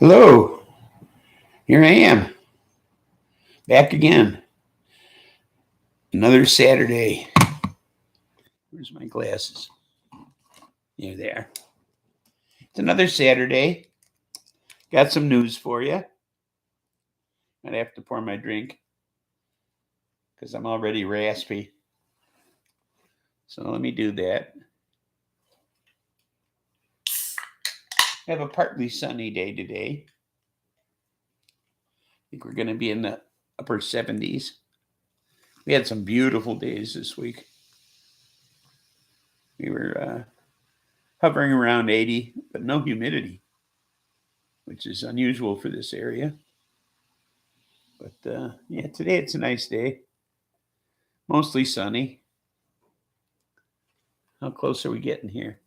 Hello, here I am, back again. Another Saturday. Where's my glasses? Here they are. It's another Saturday. Got some news for you. I'd have to pour my drink because I'm already raspy. So let me do that. I have a partly sunny day today. I think we're going to be in the upper 70s. We had some beautiful days this week. We were hovering around 80, but no humidity, which is unusual for this area. But yeah, today it's a nice day. Mostly sunny. How close are we getting here?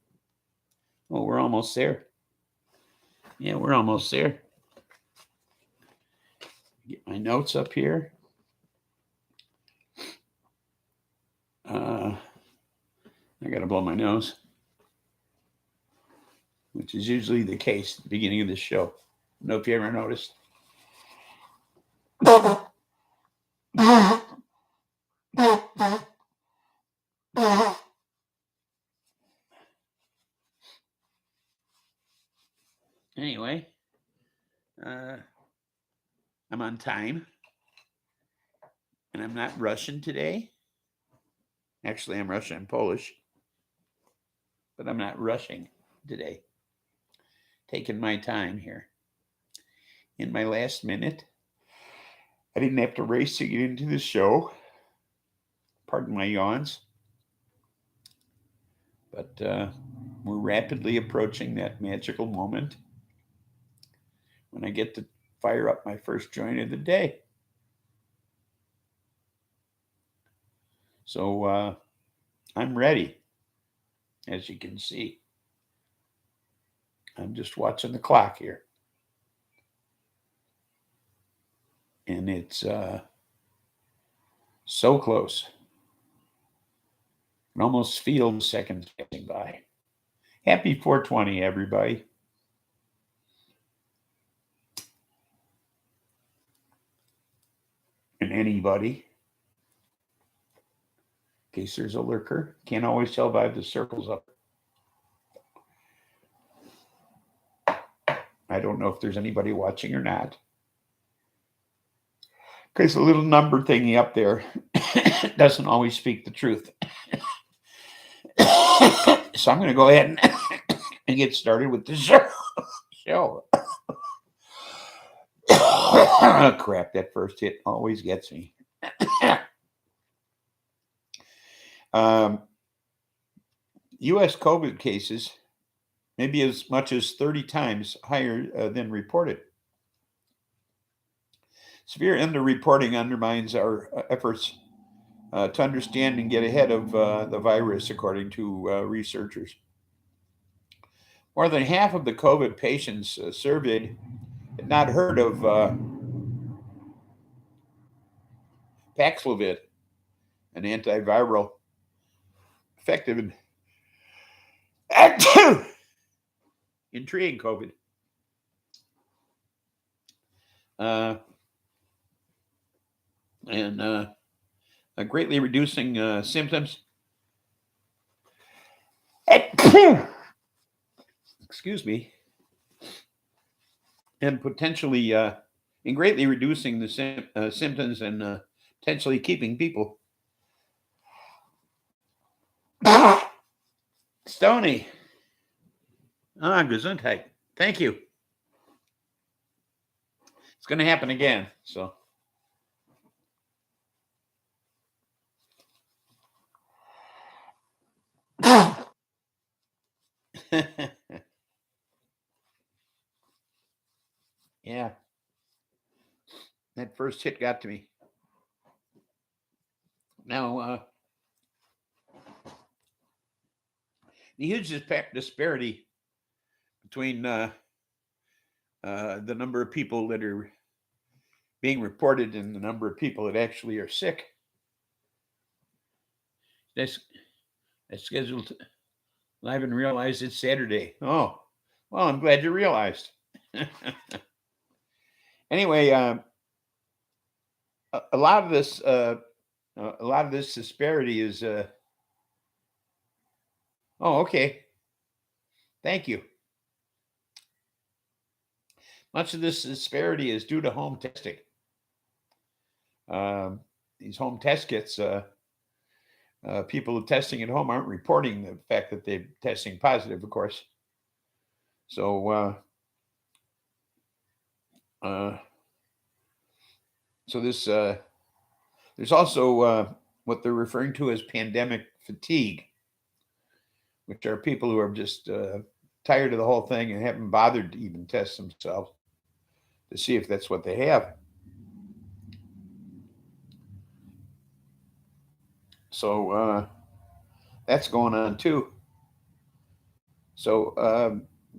Oh, we're almost there. Yeah, we're almost there. Get my notes up here. I got to blow my nose, which is usually the case at the beginning of the show. I don't know if you ever noticed. Anyway, I'm on time, and I'm not Russian today. Actually, I'm Russian and Polish, but I'm not rushing today. Taking my time here. In my last minute, I didn't have to race to get into the show. Pardon my yawns. But we're rapidly approaching that magical moment when I get to fire up my first joint of the day. So I'm ready, as you can see. I'm just watching the clock here. And it's so close. I can almost feel the seconds passing by. Happy 420, everybody. And anybody. In case there's a lurker. Can't always tell by the circles up. I don't know if there's anybody watching or not. Because the little number thingy up there doesn't always speak the truth. So I'm going to go ahead and get started with the show. Crap, that first hit always gets me. U.S. COVID cases may be as much as 30 times higher than reported. Severe underreporting undermines our efforts to understand and get ahead of the virus, according to researchers. More than half of the COVID patients surveyed had not heard of Paxlovid, an antiviral effective in treating COVID. And greatly reducing symptoms. Excuse me. And potentially, in greatly reducing the symptoms and potentially keeping people. Stony. Gesundheit. Thank you. It's going to happen again, so. Yeah. That first hit got to me. Now, the huge disparity between the number of people that are being reported and the number of people that actually are sick. That's scheduled live and realized it's Saturday. Oh, well, I'm glad you realized. Anyway, a lot of this disparity is. Oh, okay. Thank you. Much of this disparity is due to home testing. These home test kits, people testing at home aren't reporting the fact that they're testing positive, of course. So, this there's also what they're referring to as pandemic fatigue, which are people who are just tired of the whole thing and haven't bothered to even test themselves to see if that's what they have. So that's going on too. So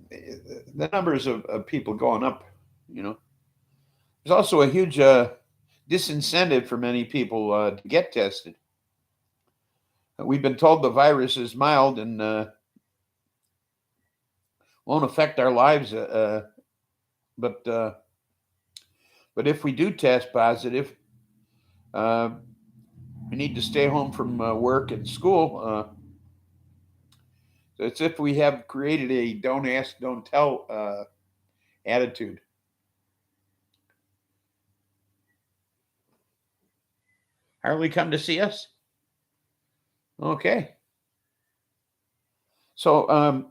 the numbers of people going up, There's also a huge disincentive for many people to get tested. We've been told the virus is mild and won't affect our lives, but if we do test positive, we need to stay home from work and school. It's if we have created a don't ask, don't tell attitude. Harley come to see us? Okay. So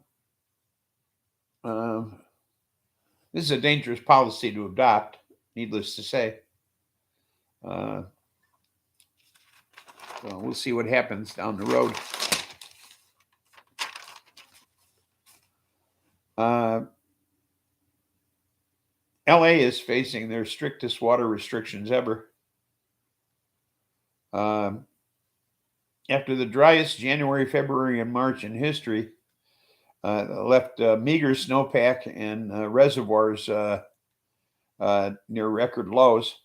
this is a dangerous policy to adopt, needless to say. So we'll see what happens down the road. LA is facing their strictest water restrictions ever. After the driest January, February, and March in history, left meager snowpack and reservoirs near record lows.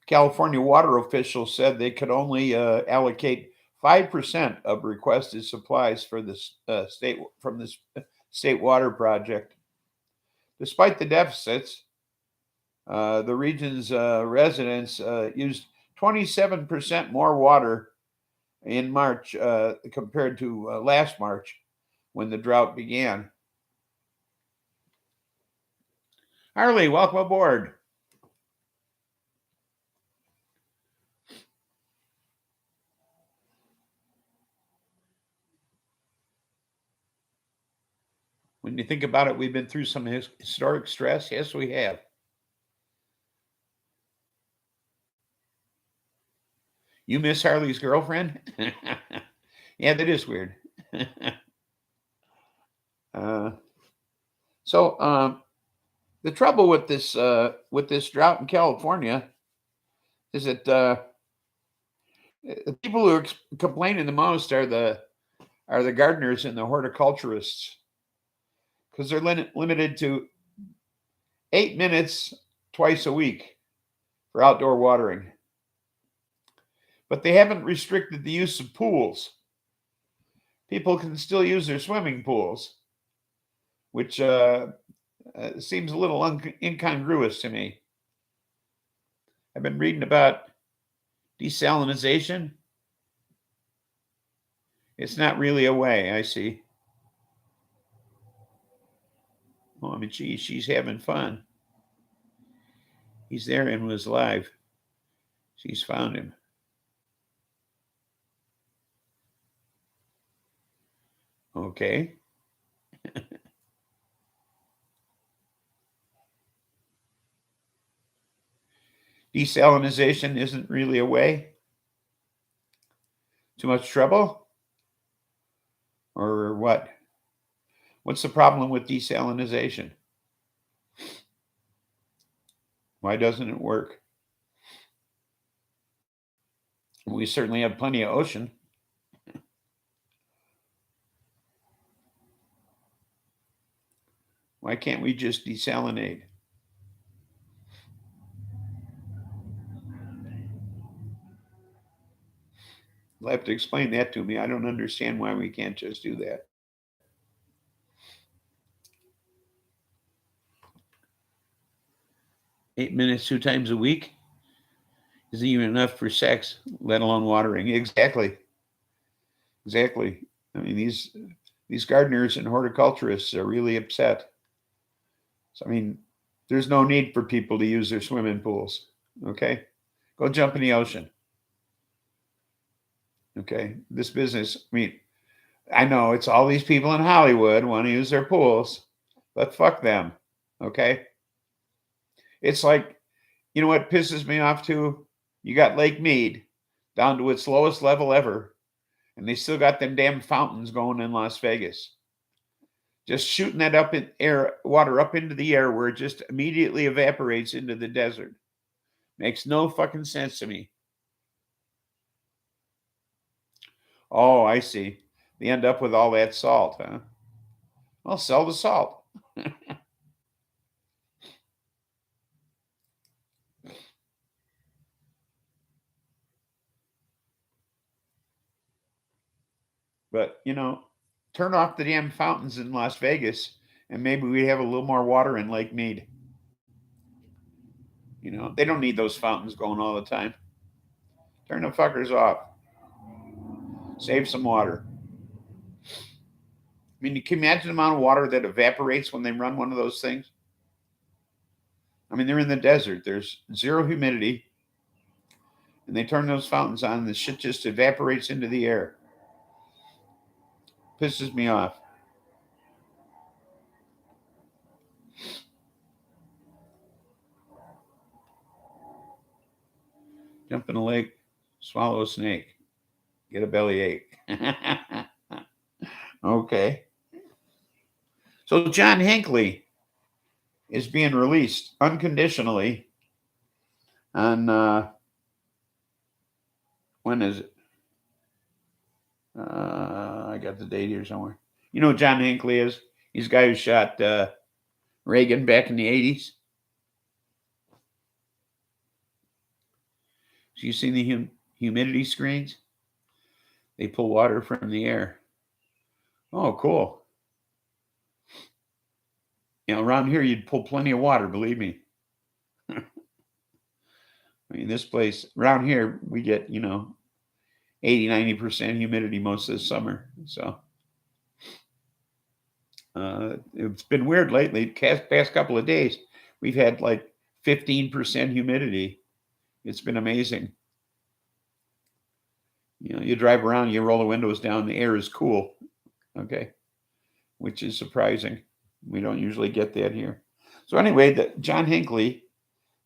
California water officials said they could only allocate 5% of requested supplies for the state water project. Despite the deficits, the region's residents used 27% more water in March compared to last March when the drought began. Harley, welcome aboard. When you think about it, we've been through some historic stress. Yes, we have. You miss Harley's girlfriend? Yeah, that is weird. So the trouble with this drought in California is that the people who are complaining the most are the gardeners and the horticulturists, because they're limited to 8 minutes twice a week for outdoor watering. But they haven't restricted the use of pools. People can still use their swimming pools, which seems a little incongruous to me. I've been reading about desalination. It's not really a way, I see. Oh, I mean, geez, she's having fun. He's there and was live. She's found him. Okay. Desalination isn't really a way. Too much trouble? Or what? What's the problem with desalination? Why doesn't it work? We certainly have plenty of ocean. Why can't we just desalinate? You'll have to explain that to me. I don't understand why we can't just do that. 8 minutes 2 times a week isn't even enough for sex, let alone watering. Exactly. Exactly. I mean, these gardeners and horticulturists are really upset. So, I mean, there's no need for people to use their swimming pools. Okay? Go jump in the ocean. Okay? This business, I mean, I know it's all these people in Hollywood want to use their pools, but fuck them. Okay? It's like, you know what pisses me off too? You got Lake Mead down to its lowest level ever, and they still got them damn fountains going in Las Vegas. Just shooting that up in air, water up into the air where it just immediately evaporates into the desert. Makes no fucking sense to me. Oh, I see. They end up with all that salt, huh? Well, sell the salt. But, you know, turn off the damn fountains in Las Vegas and maybe we'd have a little more water in Lake Mead. You know, they don't need those fountains going all the time. Turn the fuckers off. Save some water. I mean, you can imagine the amount of water that evaporates when they run one of those things. I mean, they're in the desert. There's zero humidity. And they turn those fountains on and the shit just evaporates into the air. Pisses me off. Jump in a lake, swallow a snake, get a bellyache. Okay. So John Hinckley is being released unconditionally on when is it? I got the date here somewhere. You know who John Hinckley is? He's the guy who shot Reagan back in the 80s. So you seen the humidity screens? They pull water from the air. Oh, cool. You know, around here you'd pull plenty of water, believe me. I mean, this place, around here, we get, you know, 80, 90% humidity most of the summer. So it's been weird lately. Past couple of days, we've had like 15% humidity. It's been amazing. You know, you drive around, you roll the windows down, the air is cool. Okay. Which is surprising. We don't usually get that here. So anyway, John Hinckley,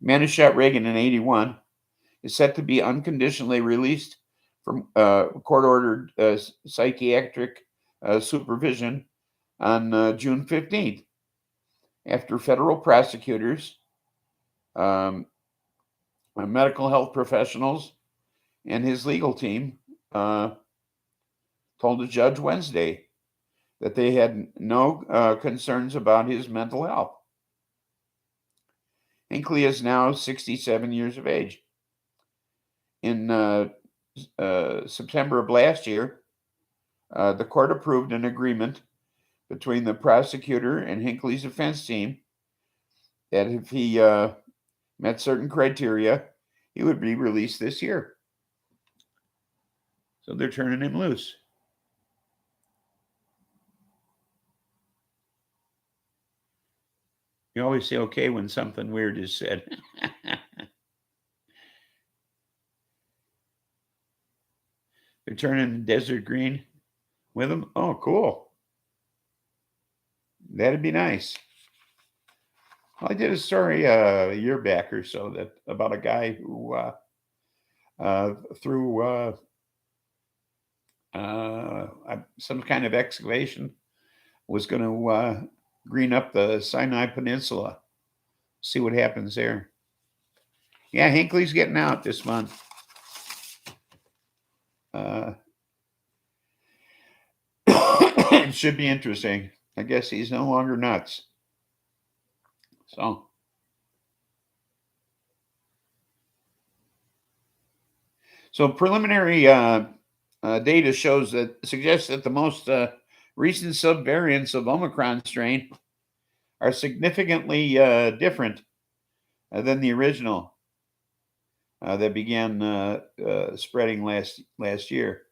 man who shot Reagan in 81, is set to be unconditionally released from court-ordered psychiatric supervision on June 15th after federal prosecutors, medical health professionals, and his legal team told the judge Wednesday that they had no concerns about his mental health. Hinckley is now 67 years of age. In September of last year, the court approved an agreement between the prosecutor and Hinckley's defense team that if he met certain criteria, he would be released this year. So they're turning him loose. You always say okay when something weird is said. They're turning the desert green with him. Oh, cool. That'd be nice. I did a story a year back or so that about a guy who through some kind of excavation was going to green up the Sinai Peninsula. See what happens there. Yeah, Hinckley's getting out this month. It should be interesting. I guess he's no longer nuts. So preliminary data suggests that the most recent subvariants of Omicron strain are significantly different than the original that began spreading last year.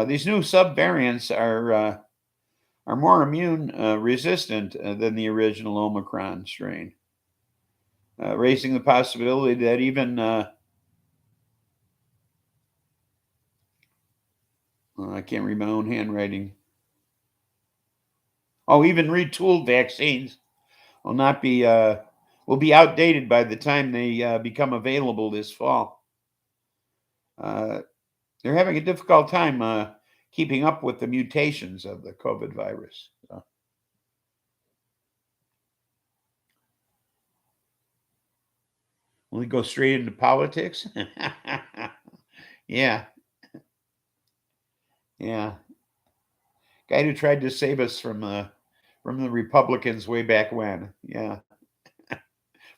These new subvariants are more immune resistant than the original Omicron strain, raising the possibility that even I can't read my own handwriting. Oh, even retooled vaccines will be outdated by the time they become available this fall. They're having a difficult time keeping up with the mutations of the COVID virus. So. Will we go straight into politics? Yeah. Yeah. Guy who tried to save us from the Republicans way back when. Yeah.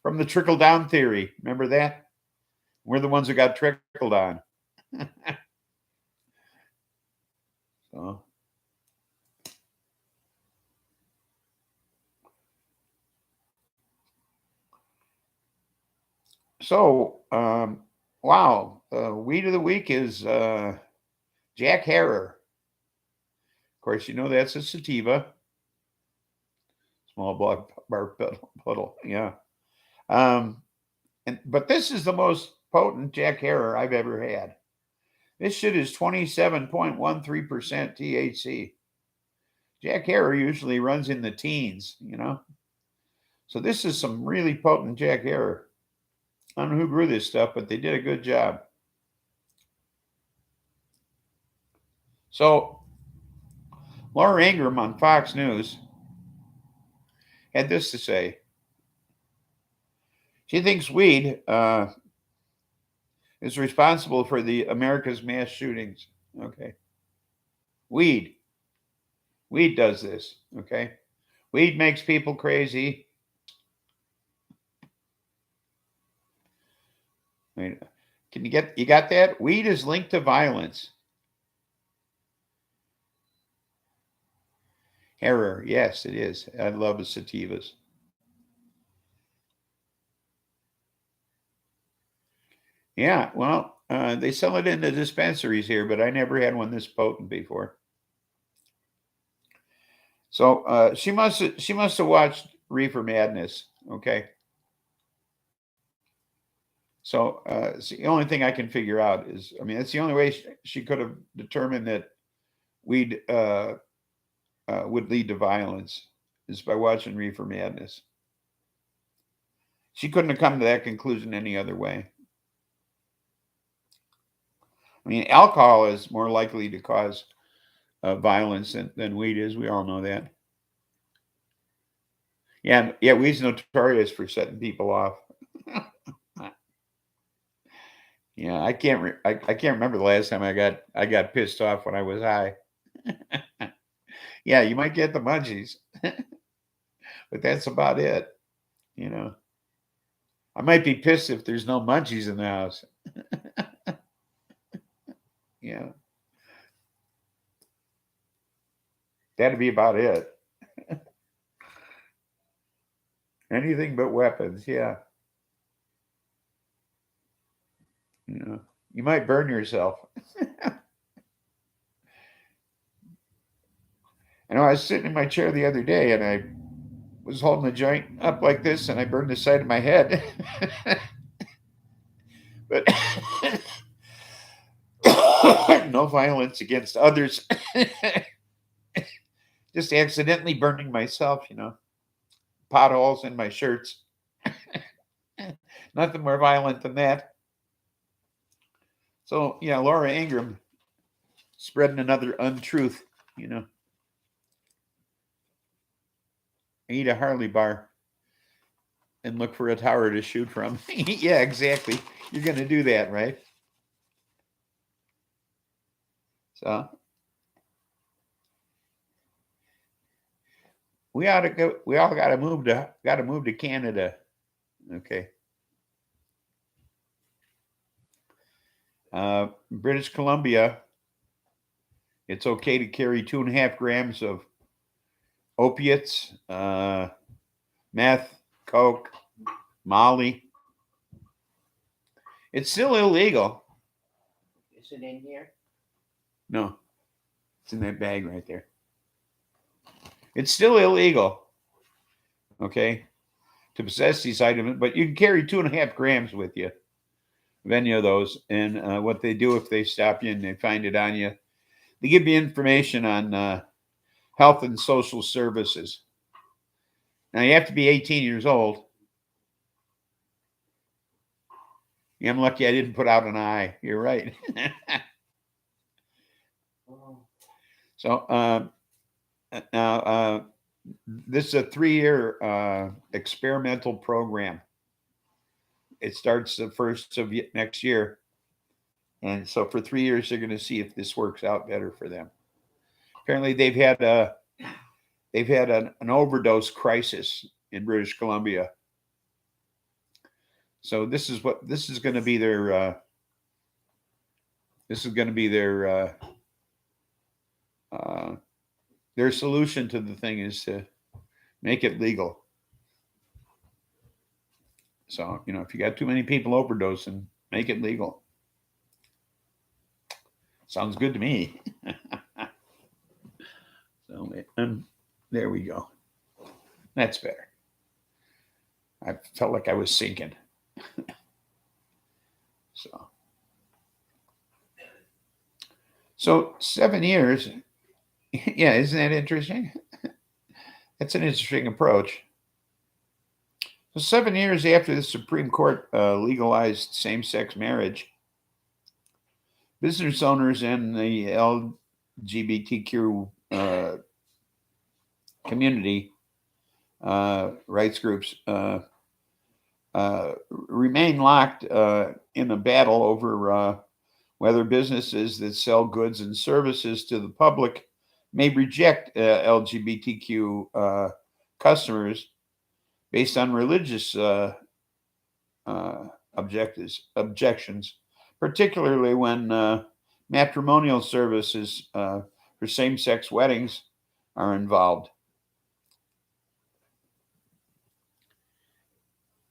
From the trickle down theory. Remember that? We're the ones who got trickled on. Wow. Weed of the week is Jack Herer. Of course, you know that's a sativa. Small bark puddle. Yeah. But this is the most potent Jack Herer I've ever had. This shit is 27.13% THC. Jack Herer usually runs in the teens, you know. So this is some really potent Jack Herer. I don't know who grew this stuff, but they did a good job. So Laura Ingraham on Fox News had this to say. She thinks weed is responsible for the America's mass shootings. Okay. Weed does this. Okay. Weed makes people crazy. Wait, you got that? Weed is linked to violence. Herer, yes, it is. I love the sativas. Yeah, well, they sell it in the dispensaries here, but I never had one this potent before. So she must have watched Reefer Madness. Okay. So it's the only thing I can figure out is, I mean, that's the only way she could have determined that weed would lead to violence is by watching Reefer Madness. She couldn't have come to that conclusion any other way. I mean, alcohol is more likely to cause violence than weed is. We all know that. Yeah, weed's notorious for setting people off. Yeah, I can't remember the last time I got pissed off when I was high. Yeah, you might get the munchies, but that's about it. You know, I might be pissed if there's no munchies in the house. Yeah, that'd be about it. Anything but weapons. Yeah. You know, you might burn yourself. I know I was sitting in my chair the other day and I was holding the joint up like this and I burned the side of my head. But no violence against others. Just accidentally burning myself, you know. Potholes in my shirts. Nothing more violent than that. So, yeah, Laura Ingraham spreading another untruth, you know. Eat a Harley bar and look for a tower to shoot from. Yeah, exactly. You're going to do that, right? So we all got to move to Canada. Okay. British Columbia, it's okay to carry 2.5 grams of opiates, meth, coke, Molly. It's still illegal. Is it in here? No. It's in that bag right there. It's still illegal, okay, to possess these items, but you can carry 2.5 grams with you of any of those. And what they do if they stop you and they find it on you, they give you information on health and social services. Now, you have to be 18 years old. Yeah, I'm lucky I didn't put out an eye. You're right. So now this is a 3-year experimental program. It starts the first of next year. And so for 3 years, they're going to see if this works out better for them. Apparently, they've had an overdose crisis in British Columbia. So this is going to be their their solution to the thing is to make it legal. So, if you got too many people overdosing, make it legal. Sounds good to me. So, there we go. That's better. I felt like I was sinking. So 7 years. Yeah, isn't that interesting? That's an interesting approach. So 7 years after the Supreme Court legalized same-sex marriage, business owners and the LGBTQ community rights groups remain locked in a battle over whether businesses that sell goods and services to the public may reject LGBTQ customers based on religious objections, particularly when matrimonial services for same-sex weddings are involved.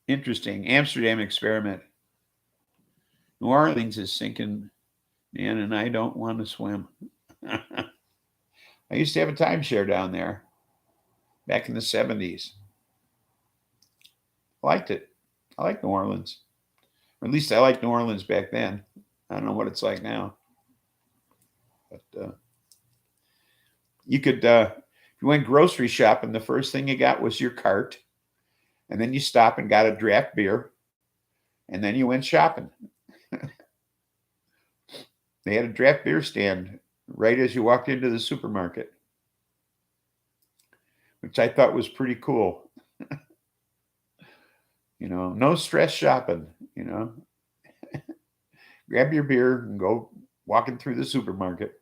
Interesting. Amsterdam experiment. New Orleans is sinking, man, and I don't want to swim. I used to have a timeshare down there back in the 70s. I liked it. I like New Orleans. Or at least I liked New Orleans back then. I don't know what it's like now. But you could, if you went grocery shopping, the first thing you got was your cart. And then you stop and got a draft beer. And then you went shopping. They had a draft beer stand right as you walked into the supermarket, which I thought was pretty cool. No stress shopping, Grab your beer and go walking through the supermarket.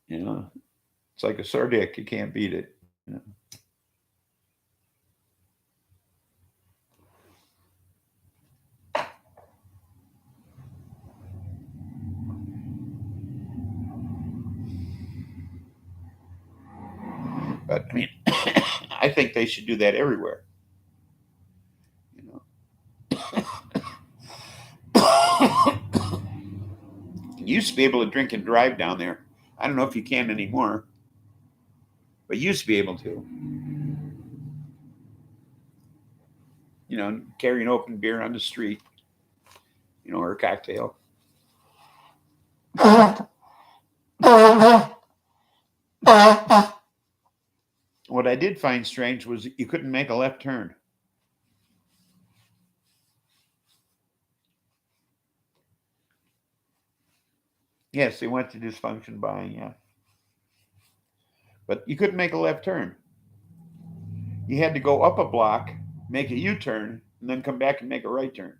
It's like a sore dick. You can't beat it. But I mean, I think they should do that everywhere. You used to be able to drink and drive down there. I don't know if you can anymore, but you used to be able to. Carry an open beer on the street, or a cocktail. What I did find strange was you couldn't make a left turn. Yes, they went to dysfunction buying, yeah. But you couldn't make a left turn. You had to go up a block, make a U-turn, and then come back and make a right turn.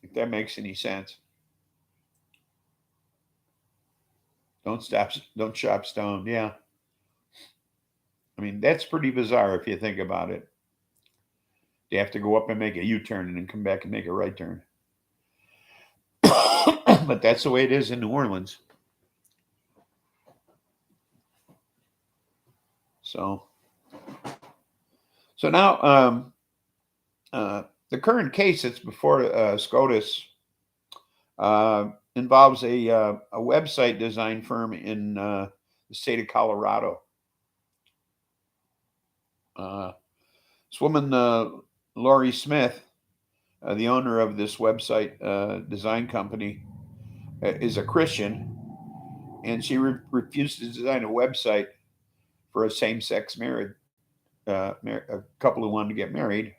If that makes any sense. Don't shop stoned, yeah. I mean, that's pretty bizarre if you think about it. You have to go up and make a U-turn and then come back and make a right turn. But that's the way it is in New Orleans. So now the current case that's before SCOTUS involves a website design firm in the state of Colorado. This woman, Lori Smith, the owner of this website design company, is a Christian, and she refused to design a website for a same-sex marriage, a couple who wanted to get married.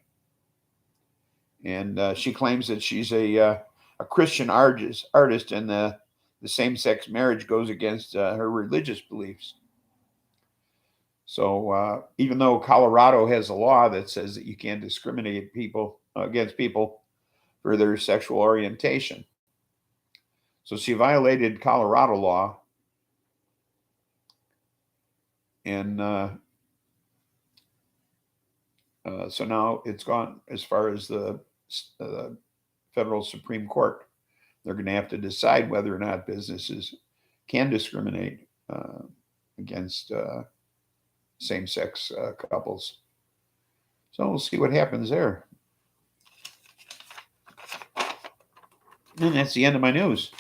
And she claims that she's a Christian artist, and the same-sex marriage goes against her religious beliefs. So even though Colorado has a law that says that you can't discriminate against people for their sexual orientation, so she violated Colorado law, and so now it's gone as far as the federal Supreme Court. They're going to have to decide whether or not businesses can discriminate against same-sex couples. So we'll see what happens there. And that's the end of my news.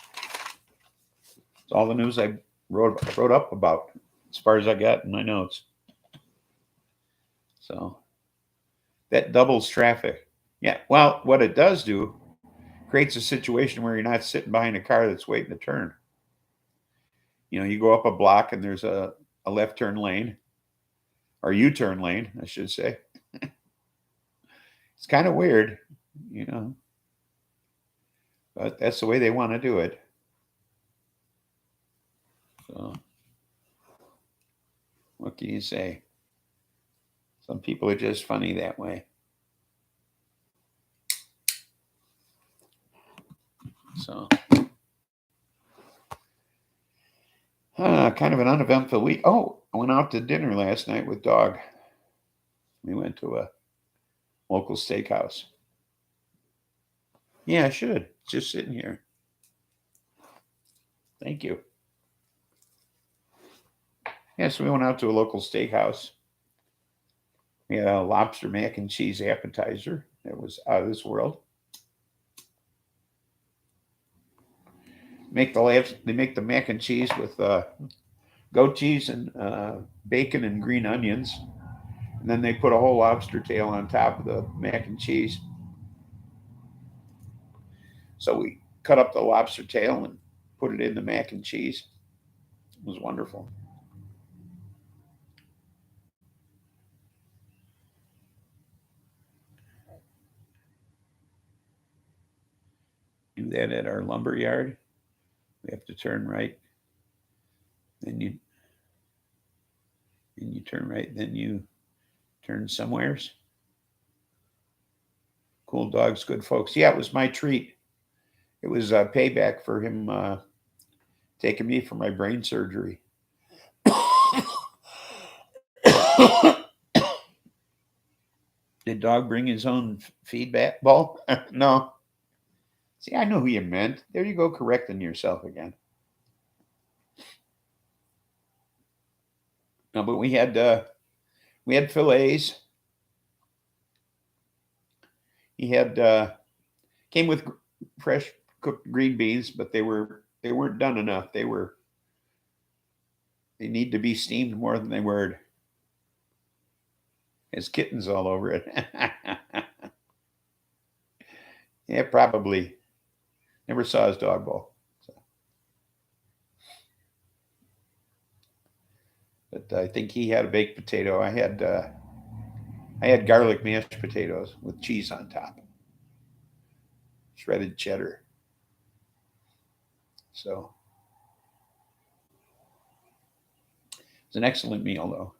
It's all the news I wrote up about, as far as I got in my notes. So that doubles traffic. Yeah, well, what it does do, creates a situation where you're not sitting behind a car that's waiting to turn. You know, you go up a block and there's a left turn lane, or U-turn lane, I should say. It's kind of weird, you know, but that's the way they want to do it. So, what can you say? Some people are just funny that way. So, kind of an uneventful week. Oh, I went out to dinner last night with Dog. We went to a local steakhouse. Yeah, I should. Just sitting here. Thank you. Yeah, so we went out to a local steakhouse. We had a Lobster Mac and Cheese appetizer that was out of this world. They make the mac and cheese with goat cheese and bacon and green onions. And then they put a whole lobster tail on top of the mac and cheese. So we cut up the lobster tail and put it in the mac and cheese. It was wonderful. Do that at our lumber yard. We have to turn right. Then you turn right. Then you turn somewheres. Cool dogs, good folks. Yeah, it was my treat. It was payback for him taking me for my brain surgery. Did Dog bring his own feedback ball? No. See, I know who you meant. There you go, correcting yourself again. No, but we had fillets. He had came with fresh cooked green beans, but they weren't done enough. They need to be steamed more than they were. Has kittens all over it. Yeah, probably. Never saw his dog bowl. So. But I think he had a baked potato. I had garlic mashed potatoes with cheese on top, shredded cheddar. So it's an excellent meal, though.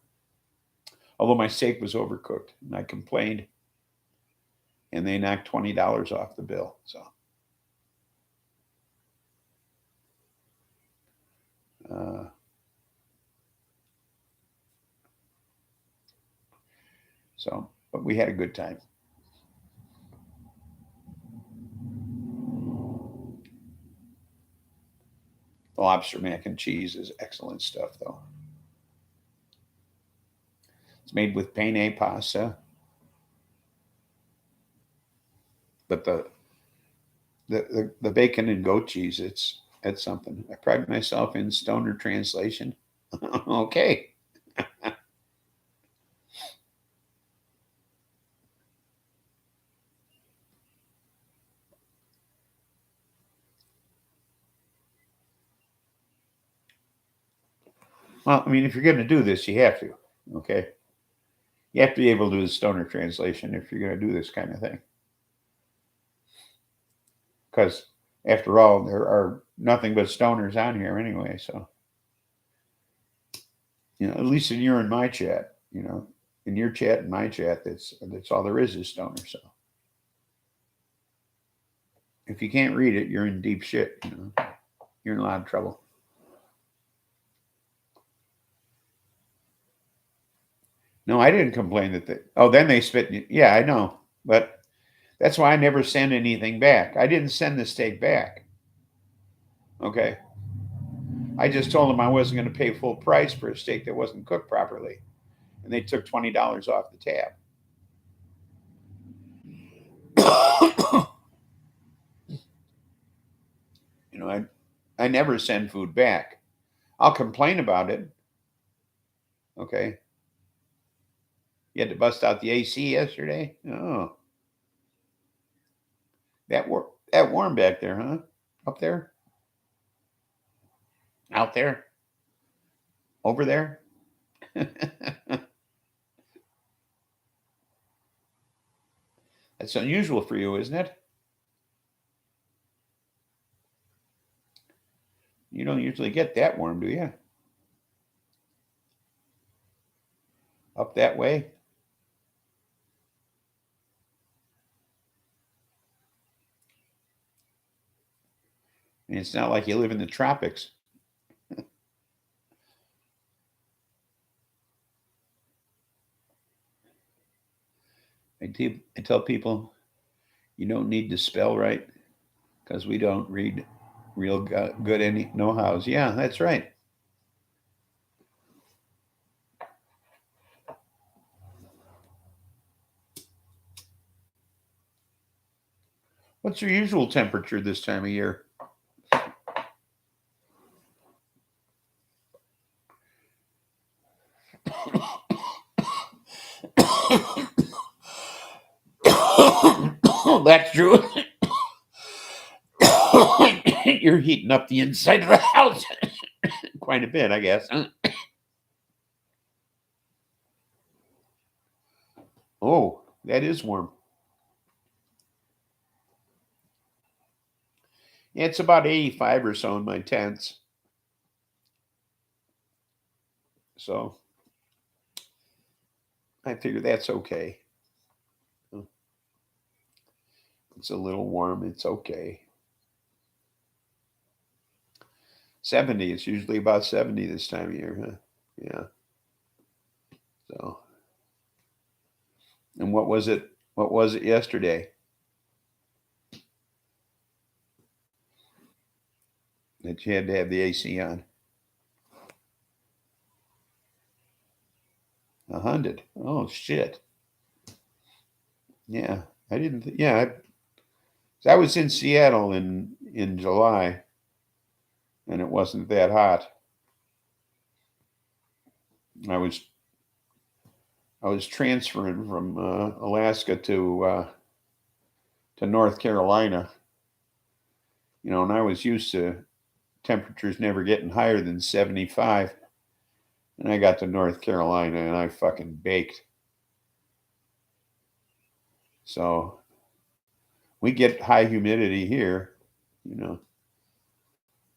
Although my steak was overcooked, and I complained, and they knocked $20 off the bill. But we had a good time. The lobster mac and cheese is excellent stuff, though. It's made with penne pasta. But the bacon and goat cheese, it's something. I pride myself in stoner translation. Okay. Well, I mean, if you're going to do this, you have to. Okay. You have to be able to do the stoner translation if you're going to do this kind of thing. Because after all, there are nothing but stoners on here anyway. So, at least in your and my chat, in your chat and my chat, that's all there is stoners. So, if you can't read it, you're in deep shit. You're in a lot of trouble. No, I didn't complain then they spit. Yeah, I know, but that's why I never send anything back. I didn't send the steak back. Okay. I just told them I wasn't going to pay full price for a steak that wasn't cooked properly, and they took $20 off the tab. I never send food back. I'll complain about it. Okay. You had to bust out the AC yesterday? Oh. That warm back there, huh? Up there? Out there? Over there? That's unusual for you, isn't it? You don't usually get that warm, do you? Up that way? I mean, it's not like you live in the tropics. I tell people you don't need to spell right because we don't read real good any know-hows. Yeah, that's right. What's your usual temperature this time of year? That's true. You're heating up the inside of the house quite a bit, I guess. Oh, that is warm. Yeah, it's about 85 or so in my tents. So I figure that's okay. It's a little warm. It's okay. 70. It's usually about 70 this time of year, huh? Yeah. So, and what was it? What was it yesterday? That you had to have the AC on? 100. Oh shit. Yeah, I didn't. I was in Seattle in July, and it wasn't that hot. I was transferring from Alaska to North Carolina, and I was used to temperatures never getting higher than 75, and I got to North Carolina and I fucking baked. So we get high humidity here,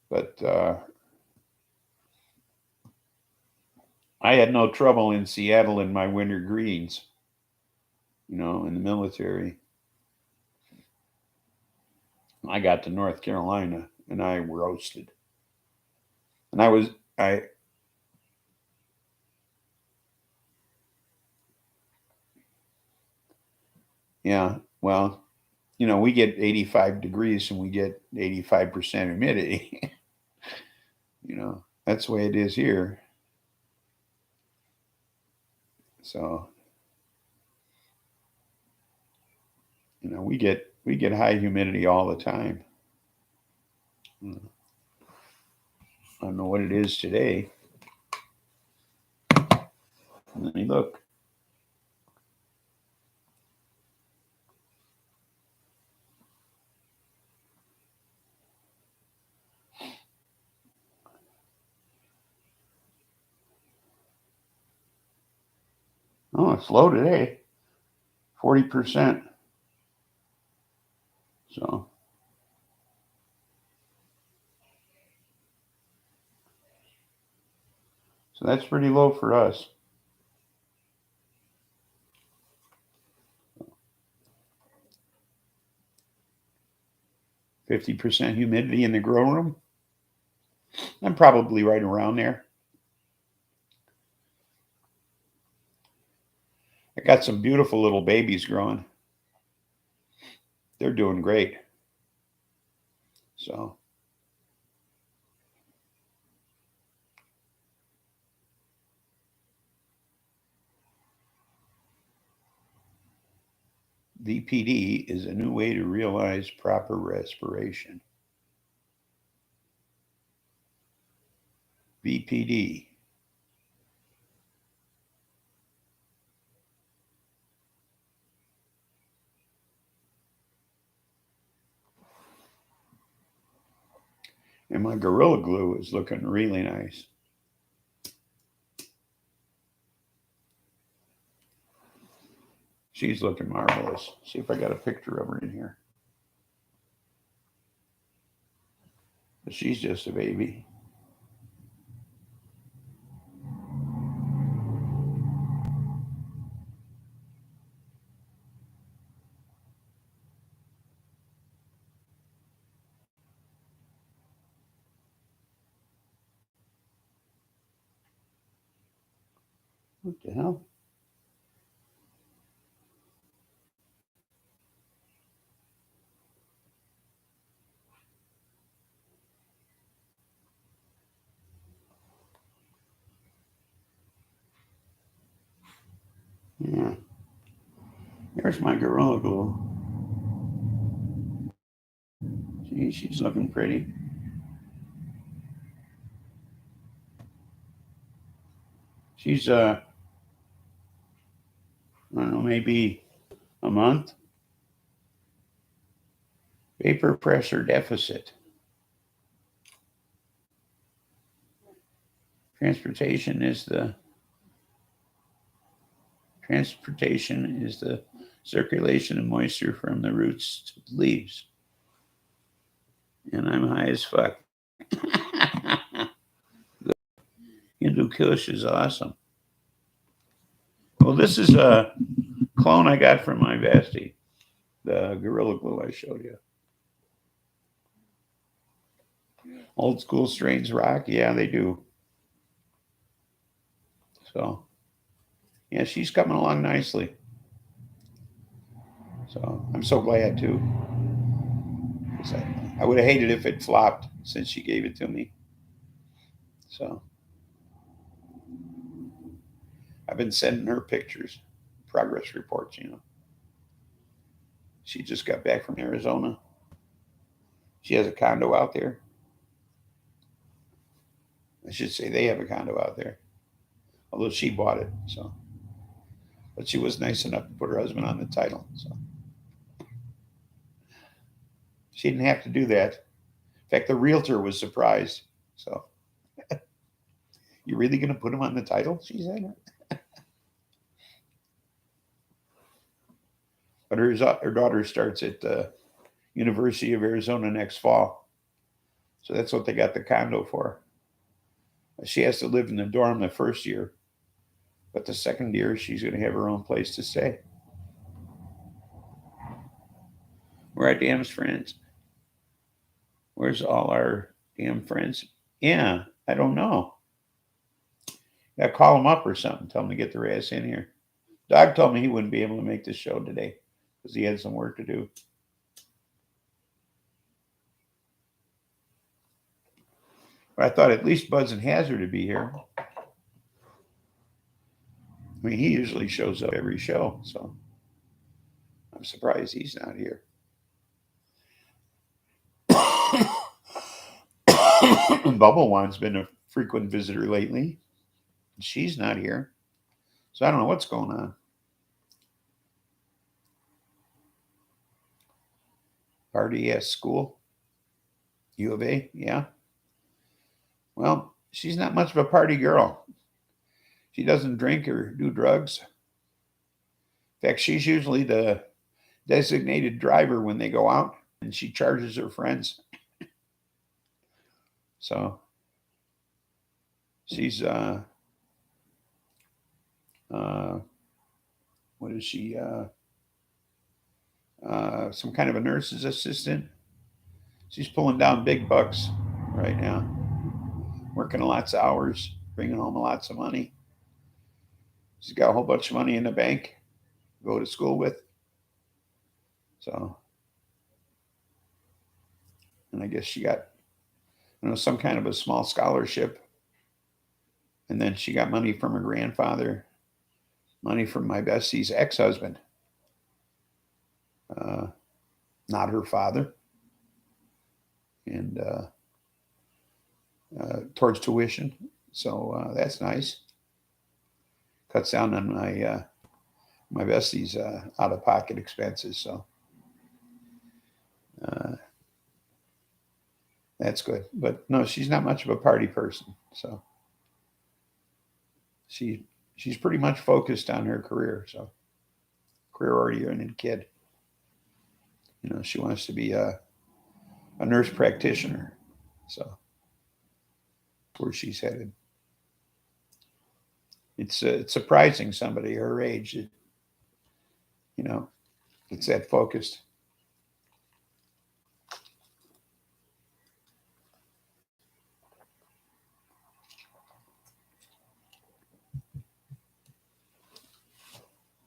but I had no trouble in Seattle in my winter greens, in the military. I got to North Carolina and I roasted. And yeah, well, we get 85 degrees and we get 85% humidity. That's the way it is here. So, you know, we get high humidity all the time. I don't know what it is today. Let me look. Oh, it's low today. 40%. So that's pretty low for us. %50 humidity in the grow room. I'm probably right around there. I got some beautiful little babies growing. They're doing great. So VPD is a new way to realize proper respiration. VPD. And my Gorilla Glue is looking really nice. She's looking marvelous. See if I got a picture of her in here. But she's just a baby. What the hell? Yeah. There's my Gorilla Glue. See, she's looking pretty. She's I don't know, maybe a month. Vapor pressure deficit. Transportation is the circulation of moisture from the roots to the leaves. And I'm high as fuck. Hindu Kush is awesome. Well, this is a clone I got from my bestie, the Gorilla Glue I showed you. Old school strains rock. Yeah, they do. So, yeah, she's coming along nicely. So I'm so glad too. I would have hated if it flopped since she gave it to me. So I've been sending her pictures, progress reports, you know. She just got back from Arizona. She has a condo out there. I should say they have a condo out there, although she bought it. So, but she was nice enough to put her husband on the title. So she didn't have to do that. In fact, the realtor was surprised. So, you really going to put him on the title? She said. But her daughter starts at the University of Arizona next fall. So that's what they got the condo for. She has to live in the dorm the first year, but the second year she's going to have her own place to stay. Where are Dam's friends? Where's all our damn friends? Yeah, I don't know. Got to call them up or something. Tell them to get their ass in here. Doug told me he wouldn't be able to make this show today because he had some work to do. But I thought at least Buzz and Hazard would be here. mean, he usually shows up every show, so I'm surprised he's not here. Bubble One's been a frequent visitor lately. She's not here, so I don't know what's going on. Party at school, U of A, yeah. Well, she's not much of a party girl. She doesn't drink or do drugs. In fact, she's usually the designated driver when they go out, and she charges her friends. So she's what is she? Some kind of a nurse's assistant. She's pulling down big bucks right now, working lots of hours, bringing home lots of money. She's got a whole bunch of money in the bank to go to school with. So, and I guess she got, some kind of a small scholarship. And then she got money from her grandfather, money from my bestie's ex-husband, not her father, and towards tuition. So that's nice. Cuts down on my bestie's out-of-pocket expenses. So that's good. But no, she's not much of a party person. So she's pretty much focused on her career. So career-oriented kid. She wants to be a nurse practitioner. So where she's headed. It's surprising somebody her age that, it's that focused.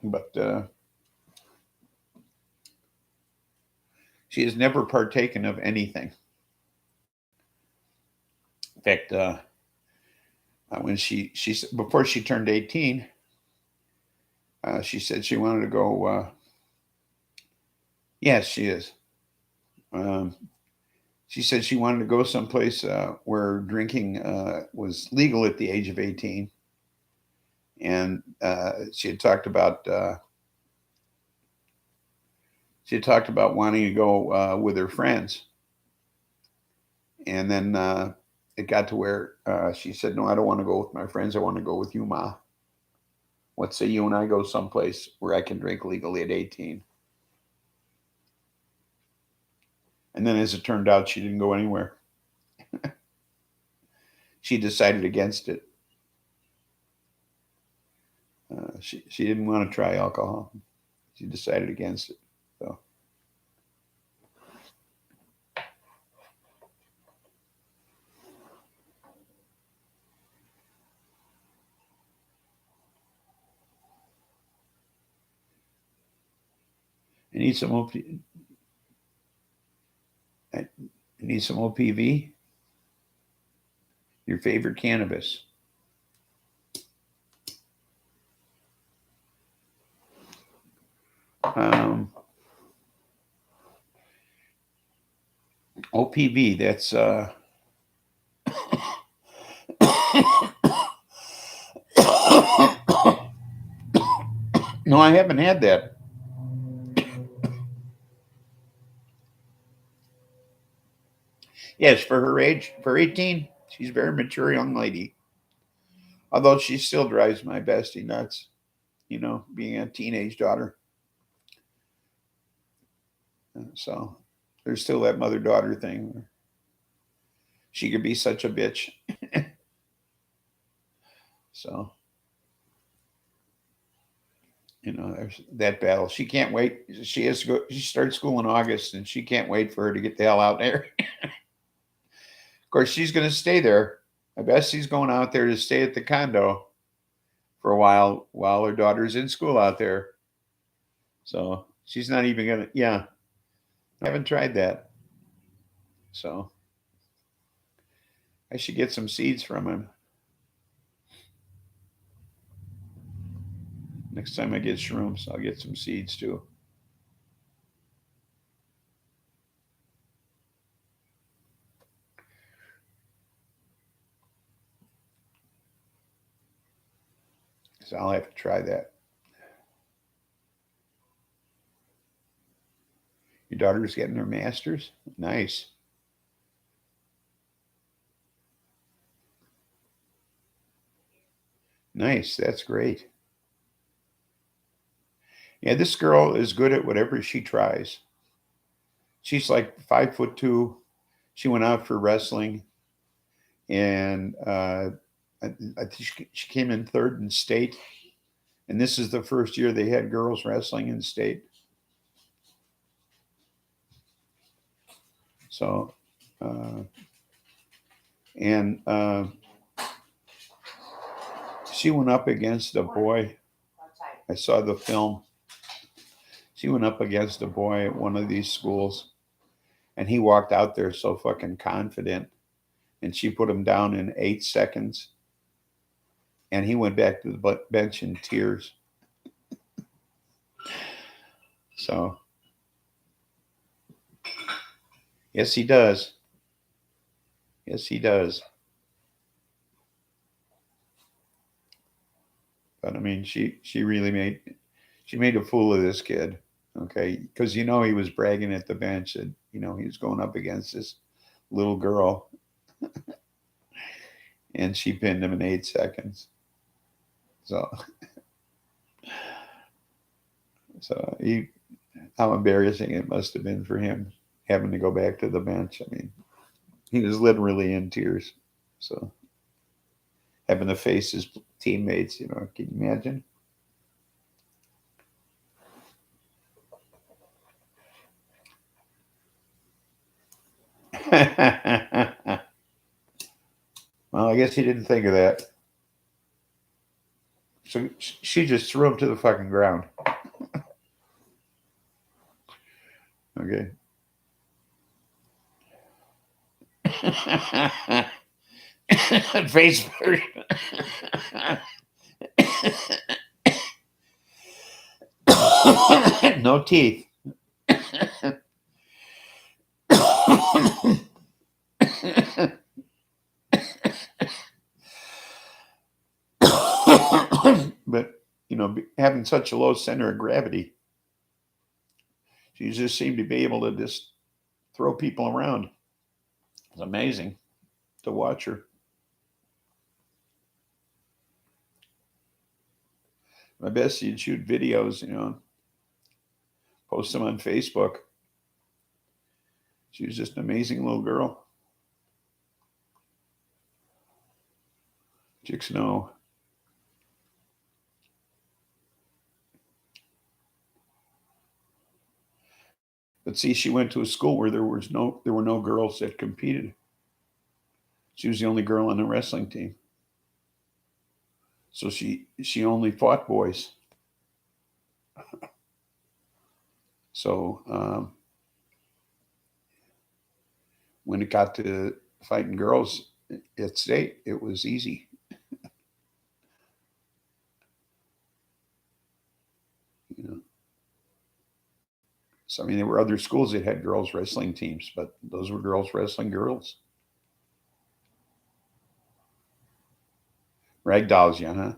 But she has never partaken of anything. In fact, when she before she turned 18, she said she wanted to go. Yes, she is. She said she wanted to go someplace where drinking was legal at the age of 18, and she had talked about wanting to go with her friends, and then it got to where she said, "No, I don't want to go with my friends. I want to go with you, Ma. What say you and I go someplace where I can drink legally at 18?" And then, as it turned out, she didn't go anywhere. She decided against it. She didn't want to try alcohol. She decided against it. So. I need some OPV. Your favorite cannabis. OPV, that's no, I haven't had that. Yes, for her age, for 18, she's a very mature young lady. Although she still drives my bestie nuts, being a teenage daughter. So there's still that mother-daughter thing where she could be such a bitch. So, there's that battle. She can't wait. She has to go. She starts school in August, and she can't wait for her to get the hell out there. Of course, she's going to stay there. I bet she's going out there to stay at the condo for a while her daughter's in school out there. So she's not even going to. Yeah, I haven't tried that. So I should get some seeds from him. Next time I get shrooms, I'll get some seeds too. So I'll have to try that. Your daughter's getting her master's? Nice. Nice. That's great. Yeah, this girl is good at whatever she tries. She's like 5'2". She went out for wrestling, and I think she came in third in state. And this is the first year they had girls wrestling in state. So, and she went up against a boy. I saw the film. She went up against a boy at one of these schools, and he walked out there so fucking confident, and she put him down in 8 seconds, and he went back to the bench in tears. So, yes, he does. Yes, he does. But I mean, she really made a fool of this kid. Okay, because he was bragging at the bench that he was going up against this little girl, and she pinned him in 8 seconds. So how embarrassing it must have been for him having to go back to the bench. I mean, he was literally in tears. So having to face his teammates, can you imagine? Well, I guess he didn't think of that. So she just threw him to the fucking ground. Okay. Face first. No teeth. But having such a low center of gravity, she just seemed to be able to just throw people around. It's amazing to watch her. I bet she'd shoot videos, post them on Facebook. She was just an amazing little girl. Chicks know. But see, she went to a school where there were no girls that competed. She was the only girl on the wrestling team. So she only fought boys. So when it got to fighting girls at state, it was easy. So I mean, there were other schools that had girls wrestling teams, but those were girls wrestling girls. Ragdolls, yeah, huh?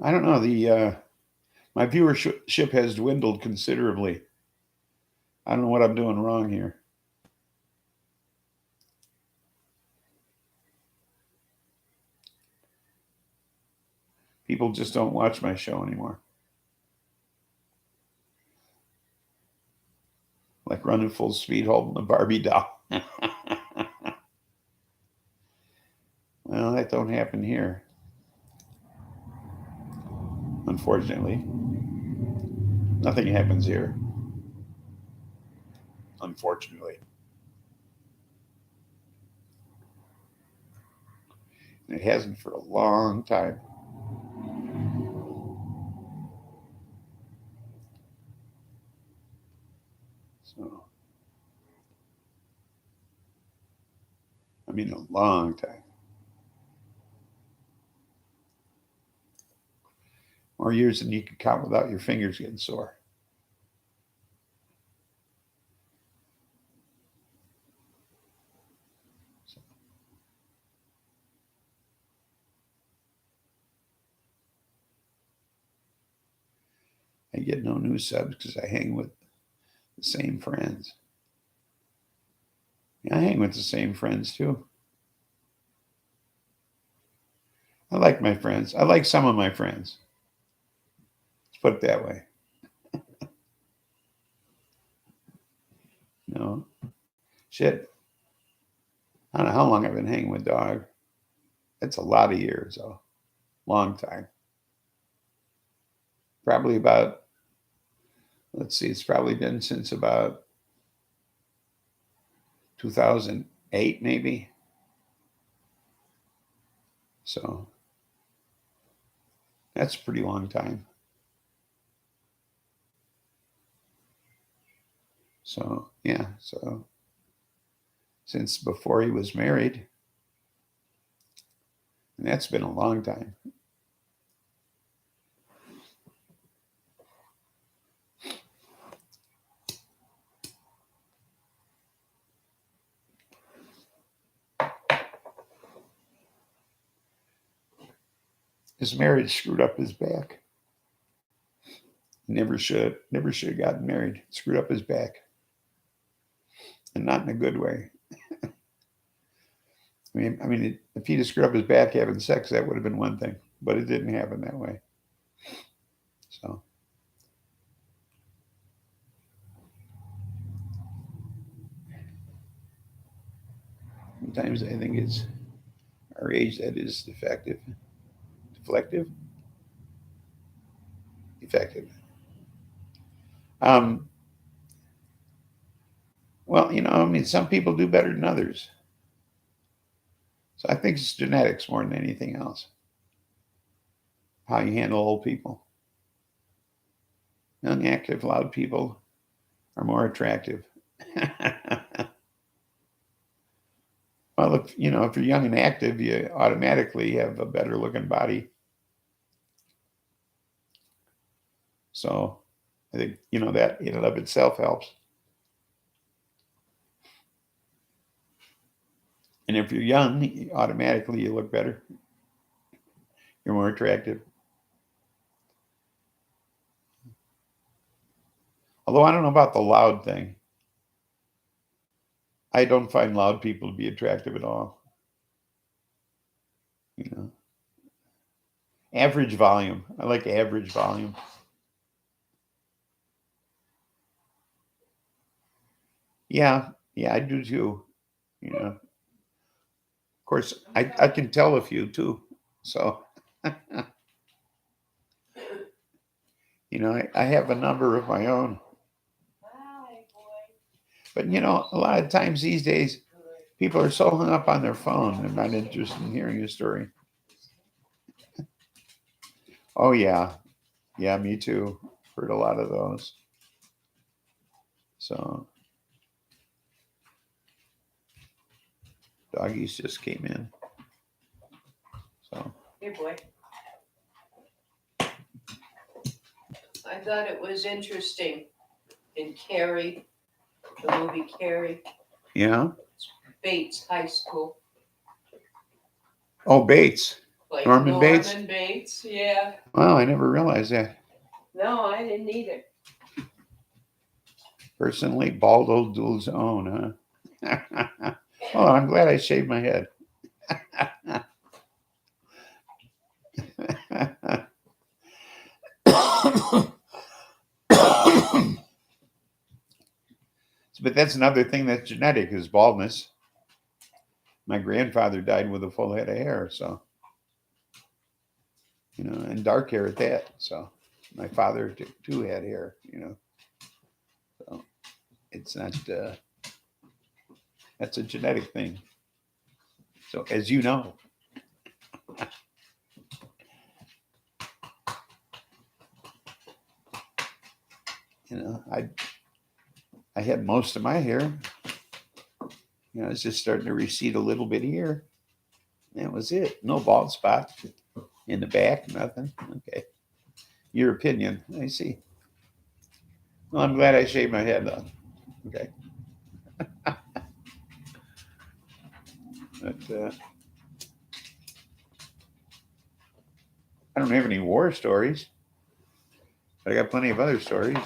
I don't know. My viewership has dwindled considerably. I don't know what I'm doing wrong here. People just don't watch my show anymore. Like running full speed holding a Barbie doll. Well, that don't happen here. Unfortunately. Nothing happens here. Unfortunately. It hasn't for a long time. So, I mean, a long time. More years than you could count without your fingers getting sore. So. I get no new subs because I hang with the same friends. Yeah, I hang with the same friends too. I like my friends. I like some of my friends. Let's put it that way. No. Shit. I don't know how long I've been hanging with Dog. It's a lot of years, though. Long time. Probably about, let's see, it's probably been since about 2008, maybe. So that's a pretty long time. So, yeah. So since before he was married, and that's been a long time. His marriage screwed up his back. Never should have gotten married. Screwed up his back. And not in a good way. I mean, if he'd have screwed up his back having sex, that would have been one thing. But it didn't happen that way. So. Sometimes I think it's our age that is defective. Deflective? Effective. Well, I mean, some people do better than others. So I think it's genetics more than anything else. How you handle old people. Young, active, loud people are more attractive. Well, if you're young and active, you automatically have a better looking body. So I think, that in and of itself helps. And if you're young, automatically you look better. You're more attractive. Although I don't know about the loud thing. I don't find loud people to be attractive at all. Average volume. I like average volume. Yeah, I do too. Of course, I can tell a few too. So, I have a number of my own. But, a lot of times these days, people are so hung up on their phone, they're not interested in hearing a story. Oh, yeah. Yeah, me too. Heard a lot of those. So, doggies just came in. So. Hey, boy. I thought it was interesting in Carrie, the movie Carrie. Yeah. Bates High School. Oh, Bates. Like Norman Bates? Norman Bates, yeah. Wow, I never realized that. No, I didn't either. Personally, bald old dude's own, huh? Oh, I'm glad I shaved my head. But that's another thing that's genetic is baldness. My grandfather died with a full head of hair, so and dark hair at that. So my father too had hair, So it's not. That's a genetic thing. So as you know. You know, I had most of my hair. You know, it's just starting to recede a little bit here. That was it. No bald spots in the back, nothing. Okay. Your opinion. I see. Well, I'm glad I shaved my head though. Okay. But I don't have any war stories. But I got plenty of other stories.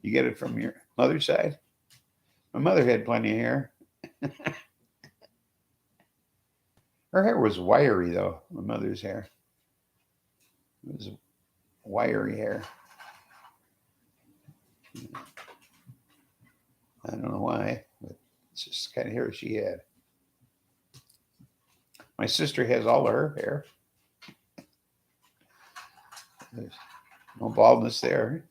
You get it from your mother's side? My mother had plenty of hair. Her hair was wiry, though, my mother's hair. It was wiry hair. I don't know why, but it's just the kind of hair she had. My sister has all of her hair. There's no baldness there.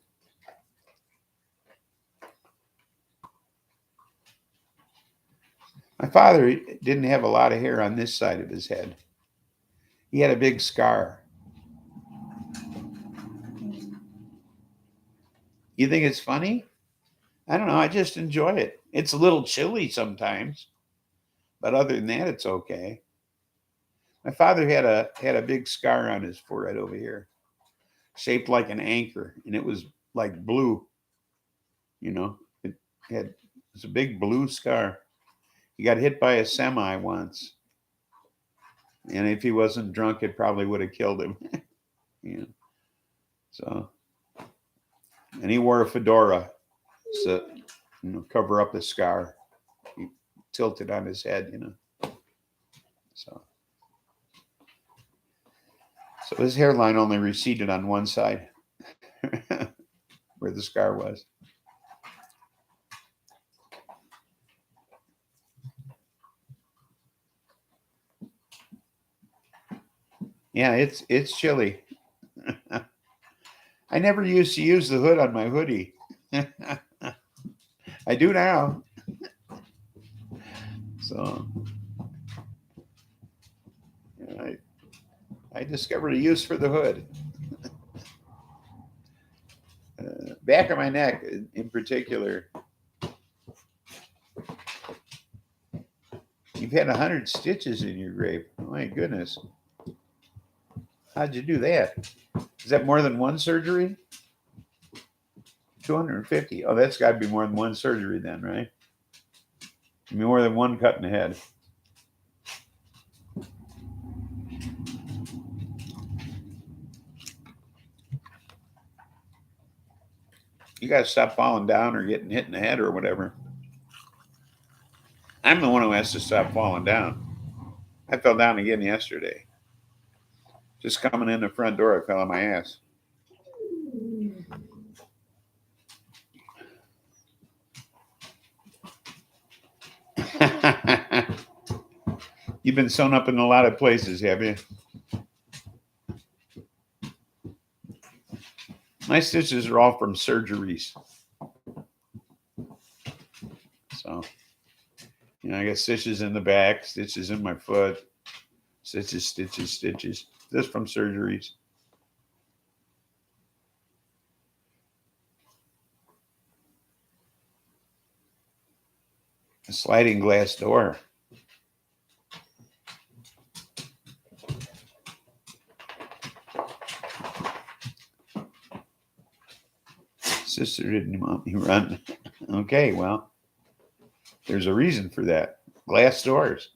My father didn't have a lot of hair on this side of his head. He had a big scar. You think it's funny? I don't know. I just enjoy it. It's a little chilly sometimes, but other than that, it's okay. My father had a big scar on his forehead over here, shaped like an anchor, and it was like blue. You know, it was a big blue scar. He got hit by a semi once, and if he wasn't drunk, it probably would have killed him. Yeah. So, and he wore a fedora, so cover up the scar. He tilted on his head, So his hairline only receded on one side, where the scar was. Yeah, it's chilly. I never used to use the hood on my hoodie. I do now. So I discovered a use for the hood. Back of my neck, in particular. You've had 100 stitches in your grape. Oh, my goodness. How'd you do that? Is that more than one surgery? 250. Oh, that's got to be more than one surgery then, right? More than one cut in the head. You got to stop falling down or getting hit in the head or whatever. I'm the one who has to stop falling down. I fell down again yesterday. Just coming in the front door, I fell on my ass. You've been sewn up in a lot of places, have you? My stitches are all from surgeries. So, I got stitches in the back, stitches in my foot, stitches, just from surgeries. A sliding glass door. Sister didn't want me run. Okay, well, there's a reason for that. Glass doors.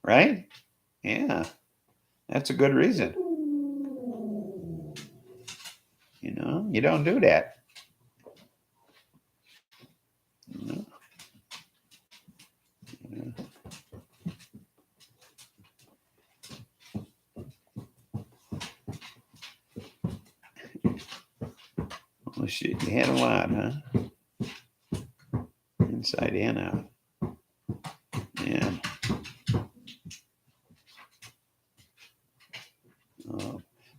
Right? Yeah. That's a good reason. You don't do that. Well, shit, you had a lot, huh? Inside and out. Yeah.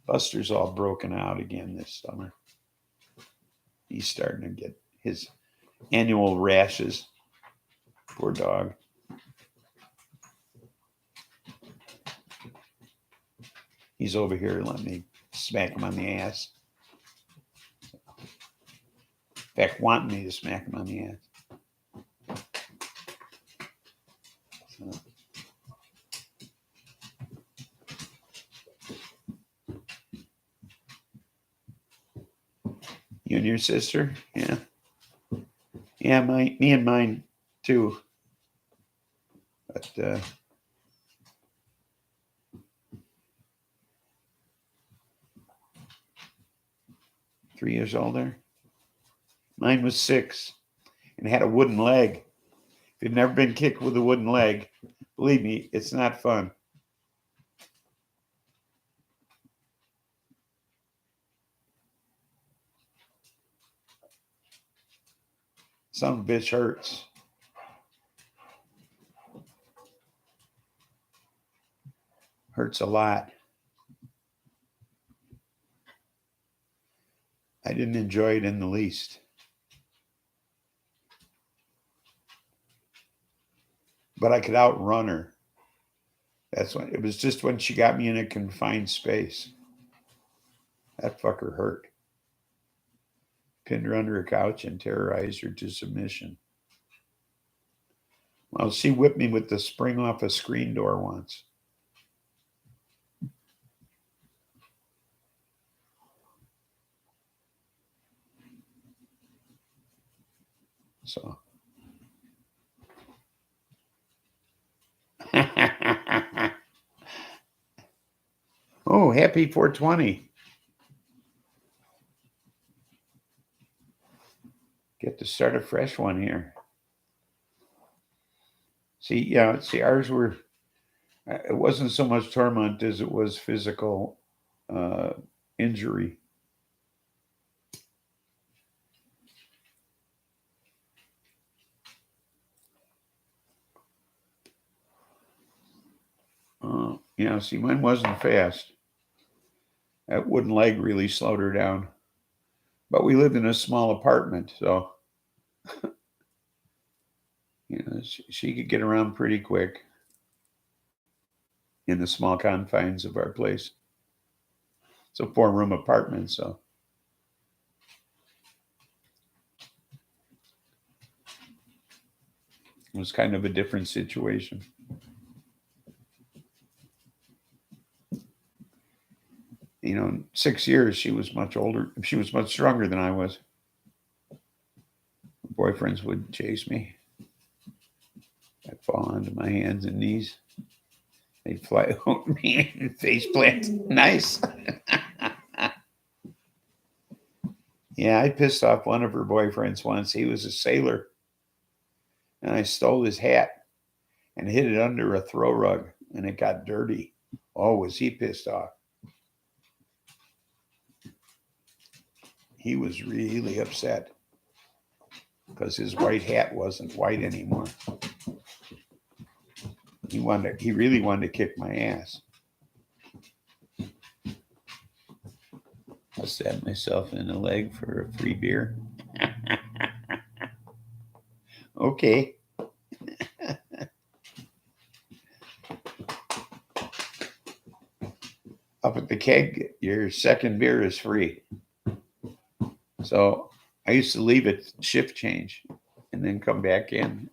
Buster's all broken out again this summer. He's starting to get his annual rashes. Poor dog. He's over here letting me smack him on the ass. In fact, wanting me to smack him on the ass. So. You and your sister? Yeah. Yeah, me and mine too. But 3 years older. Mine was 6 and had a wooden leg. If you've never been kicked with a wooden leg, believe me, it's not fun. Some bitch hurts. Hurts a lot. I didn't enjoy it in the least. But I could outrun her. That's when it was just when she got me in a confined space. That fucker hurt. Pinned her under a couch and terrorized her to submission. Well, she whipped me with the spring off a screen door once. So. Oh, happy 420. Get to start a fresh one here. See, ours were, it wasn't so much torment as it was physical injury. See, mine wasn't fast. That wooden leg really slowed her down. But we lived in a small apartment, so she could get around pretty quick in the small confines of our place. It's a 4-room apartment, so. It was kind of a different situation. In 6 years, she was much older. She was much stronger than I was. Boyfriends would chase me. I'd fall onto my hands and knees. They'd fly over me and face plant. Nice. Yeah, I pissed off one of her boyfriends once. He was a sailor. And I stole his hat and hid it under a throw rug. And it got dirty. Oh, was he pissed off? He was really upset because his white hat wasn't white anymore. He really wanted to kick my ass. I stabbed myself in the leg for a free beer. Okay. Up at the keg, your second beer is free. So I used to leave at shift change and then come back in.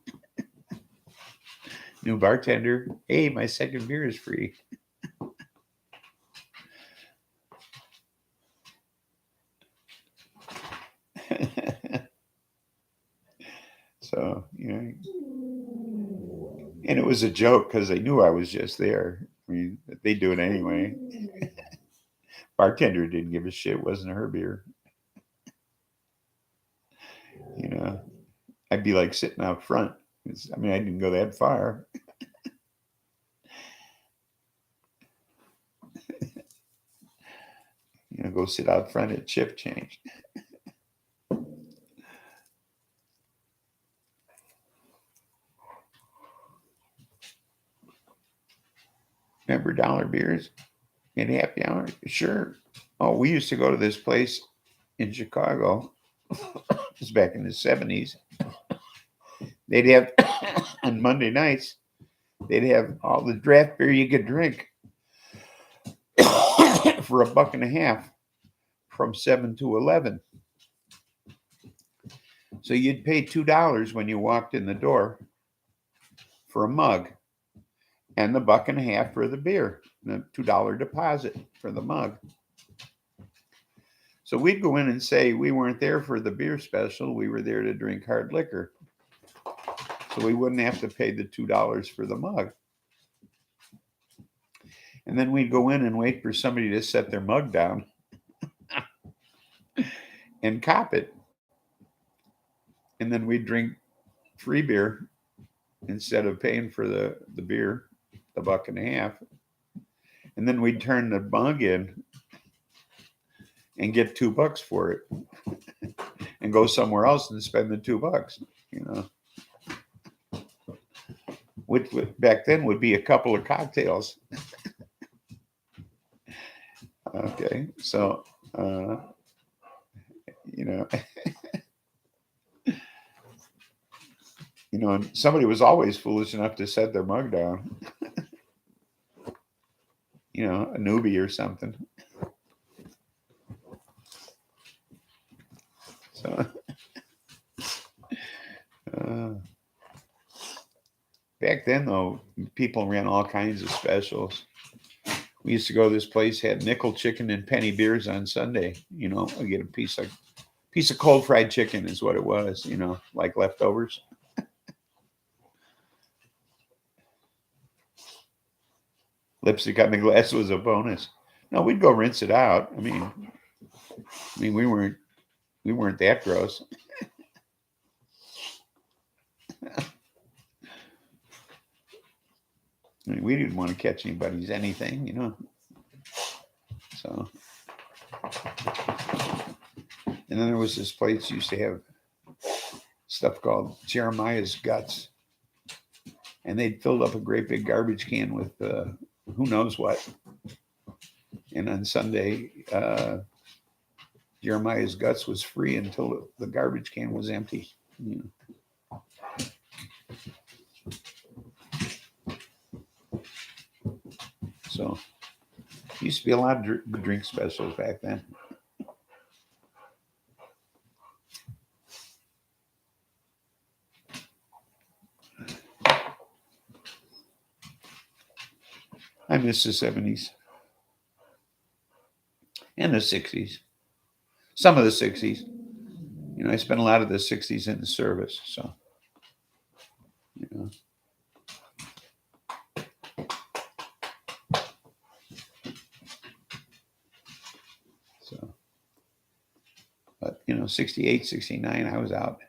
New bartender, hey, my second beer is free. So, and it was a joke because they knew I was just there. I mean, they do it anyway. Bartender didn't give a shit. It wasn't her beer. I'd be like sitting out front. I mean, I didn't go that far. Go sit out front at shift change. Remember dollar beers in happy hour? Sure. Oh, we used to go to this place in Chicago. It was back in the 70s. They'd have, on Monday nights, they'd have all the draft beer you could drink. for $1.50 from 7 to 11. So you'd pay $2 when you walked in the door for a mug, and the $1.50 for the beer, the $2 deposit for the mug. So we'd go in and say we weren't there for the beer special, we were there to drink hard liquor. So we wouldn't have to pay the $2 for the mug. And then we'd go in and wait for somebody to set their mug down and cop it. And then we'd drink free beer instead of paying for the beer, the $1.50. And then we'd turn the mug in and get $2 for it and go somewhere else and spend the $2, you know, which back then would be a couple of cocktails. Okay, so, you know, you know, and somebody was always foolish enough to set their mug down, you know, a newbie or something. So, back then, though, people ran all kinds of specials. We used to go to this place, had nickel chicken and penny beers on Sunday. You know, I get a piece of cold fried chicken is what it was, you know, like leftovers. Lipstick on the glass was a bonus. No, we'd go rinse it out. I mean, we weren't that gross. I mean, we didn't want to catch anybody's anything, you know. So, and then there was this place used to have stuff called Jeremiah's Guts, and they'd filled up a great big garbage can with who knows what. And on Sunday, Jeremiah's Guts was free until the garbage can was empty. You know. So, used to be a lot of drink specials back then. I miss the 70s and the 60s. Some of the 60s. You know, I spent a lot of the 60s in the service, so, you know. So, but, you know, 68, 69, I was out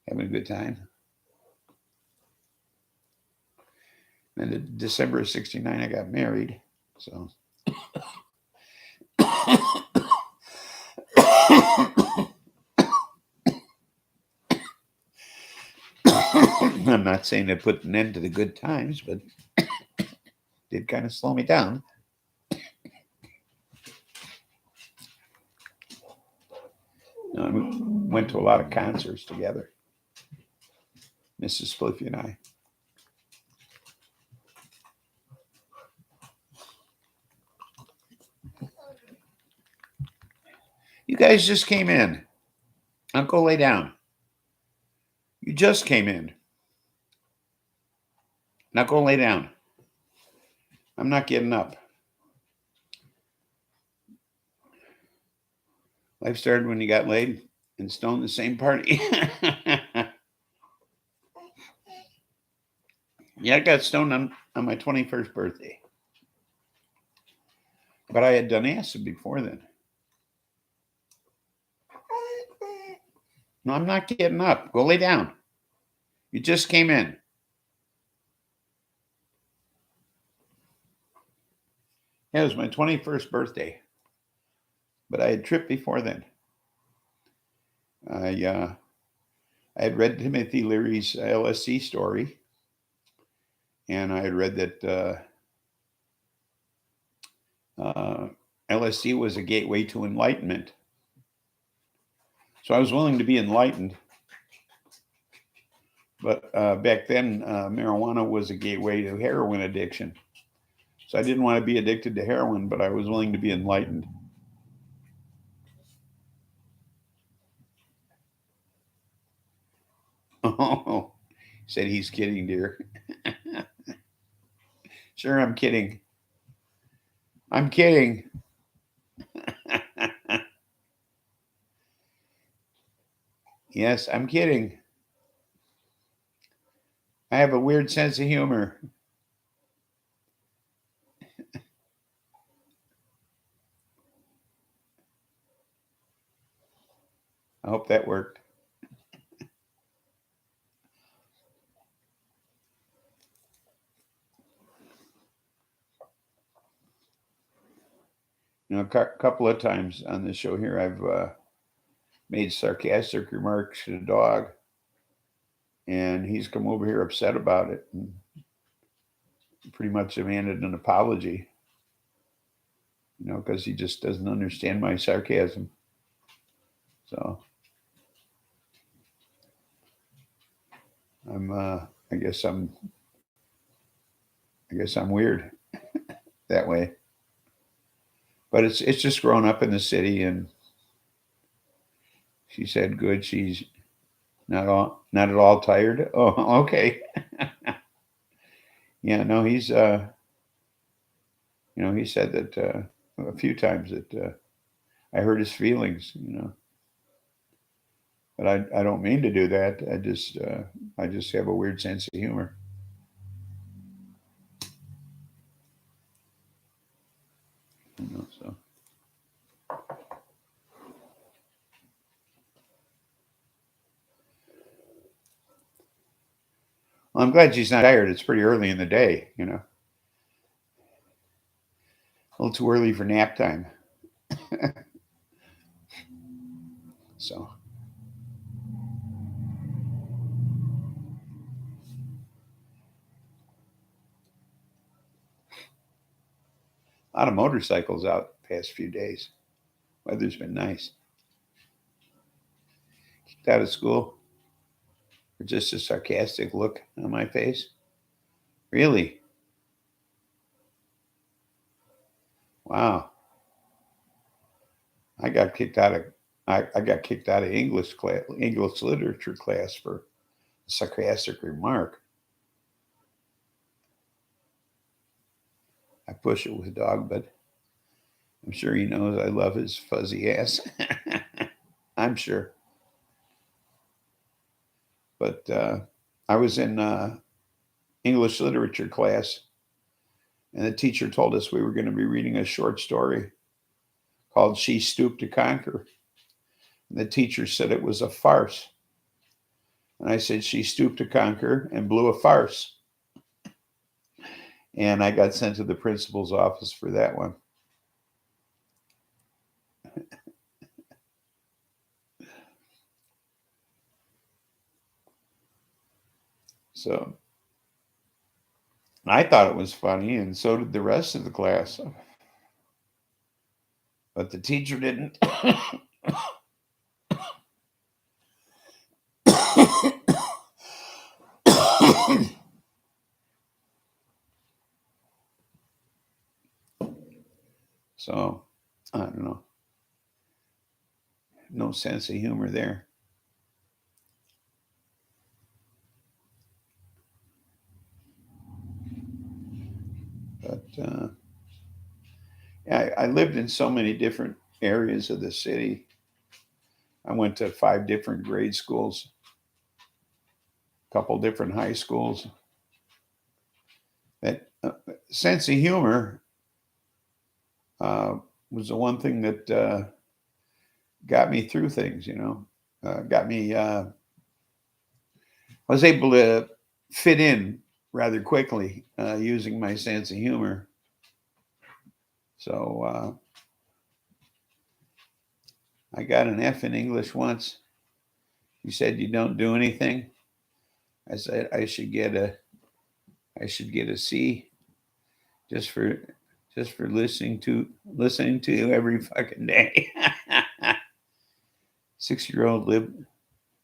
having a good time. And in December of 69, I got married, so. I'm not saying it put an end to the good times, but did kind of slow me down. We went to a lot of concerts together, Mrs. Spliffy and I. You guys just came in. Now go lay down. You just came in. Now go lay down. I'm not getting up. Life started when you got laid and stoned the same party. Yeah, I got stoned on my 21st birthday. But I had done acid before then. No, I'm not getting up. Go lay down. You just came in. Yeah, it was my 21st birthday. But I had tripped before then. I had read Timothy Leary's LSD story. And I had read that LSD was a gateway to enlightenment. So I was willing to be enlightened. But back then, marijuana was a gateway to heroin addiction. So I didn't want to be addicted to heroin, but I was willing to be enlightened. Oh, said he's kidding, dear. Sure, I'm kidding. I'm kidding. Yes, I'm kidding. I have a weird sense of humor. I hope that worked. You know, a couple of times on the show here, I've made sarcastic remarks to the dog, and he's come over here upset about it and pretty much demanded an apology, you know, because he just doesn't understand my sarcasm. So I guess I'm weird that way. But it's just grown up in the city, and she said, "Good, she's not at all tired." Oh, okay. Yeah, no, he's you know, he said that a few times that I hurt his feelings, you know. But I don't mean to do that. I just have a weird sense of humor. You know, so well, I'm glad she's not tired. It's pretty early in the day, you know. A little too early for nap time. So a lot of motorcycles out the past few days. Weather's been nice. Kicked out of school for just a sarcastic look on my face. Really? Wow. I got kicked out of I got kicked out of English literature class for a sarcastic remark. I push it with a dog, but I'm sure he knows I love his fuzzy ass. I'm sure. But I was in English literature class, and the teacher told us we were going to be reading a short story called She Stooped to Conquer. And the teacher said it was a farce. And I said, She stooped to conquer and blew a farce. And I got sent to the principal's office for that one. So I thought it was funny, and so did the rest of the class. But the teacher didn't. So I don't know. No sense of humor there. But I lived in so many different areas of the city. I went to 5 different grade schools, a couple different high schools. That sense of humor was the one thing that got me through things, you know, I was able to fit in rather quickly using my sense of humor. So I got an F in English once. He said, "You don't do anything." I said, I should get a C just for listening to you every fucking day. 6-year-old lived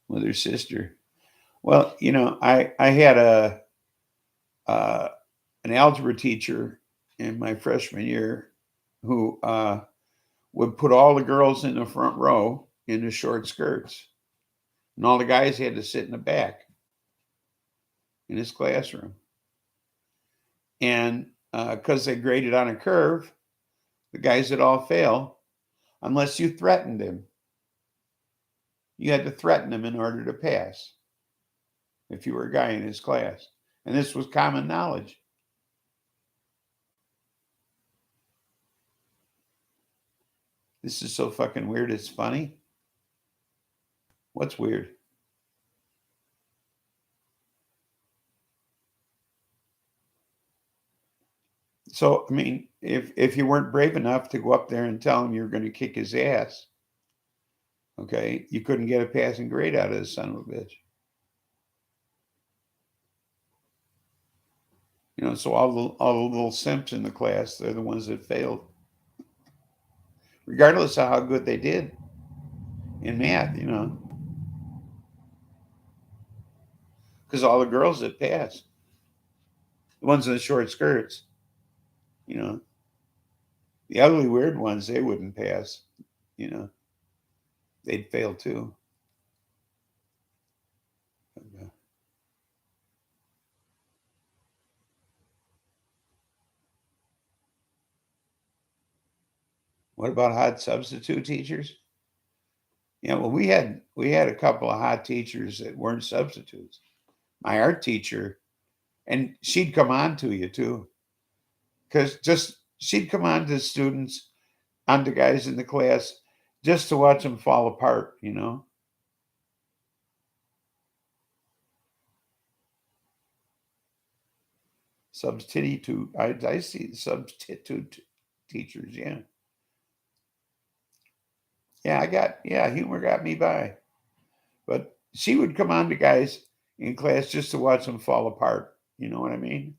with her sister. Well, you know, I had an algebra teacher in my freshman year who would put all the girls in the front row in the short skirts, and all the guys had to sit in the back in his classroom. And because they graded on a curve, the guys would all fail unless you threatened him. You had to threaten him in order to pass if you were a guy in his class. And this was common knowledge. This is so fucking weird, it's funny. What's weird? So, I mean, if you weren't brave enough to go up there and tell him you were going to kick his ass, okay, you couldn't get a passing grade out of this son of a bitch. You know, so all the little simps in the class, they're the ones that failed, regardless of how good they did in math, you know, because all the girls that passed, the ones in the short skirts, you know, the ugly, weird ones, they wouldn't pass, you know, they'd fail too. What about hot substitute teachers? Yeah, well, we had a couple of hot teachers that weren't substitutes. My art teacher, and she'd come on to you too, because just she'd come on to students, on to guys in the class, just to watch them fall apart, you know. Substitute, I see substitute teachers, yeah. Yeah, humor got me by. But she would come on to guys in class just to watch them fall apart. You know what I mean?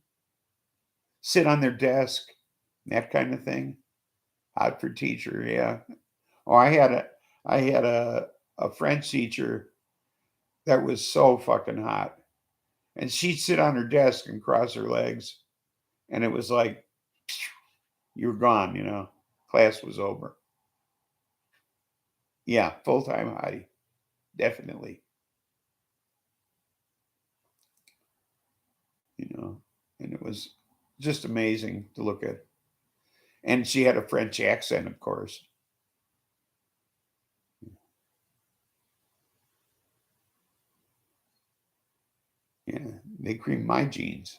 Sit on their desk, that kind of thing. Hot for teacher, yeah. Oh, I had a French teacher that was so fucking hot. And she'd sit on her desk and cross her legs. And it was like, you were gone, you know. Class was over. Yeah, full-time hottie. Definitely. You know, and it was just amazing to look at. And she had a French accent, of course. Yeah, they creamed my jeans.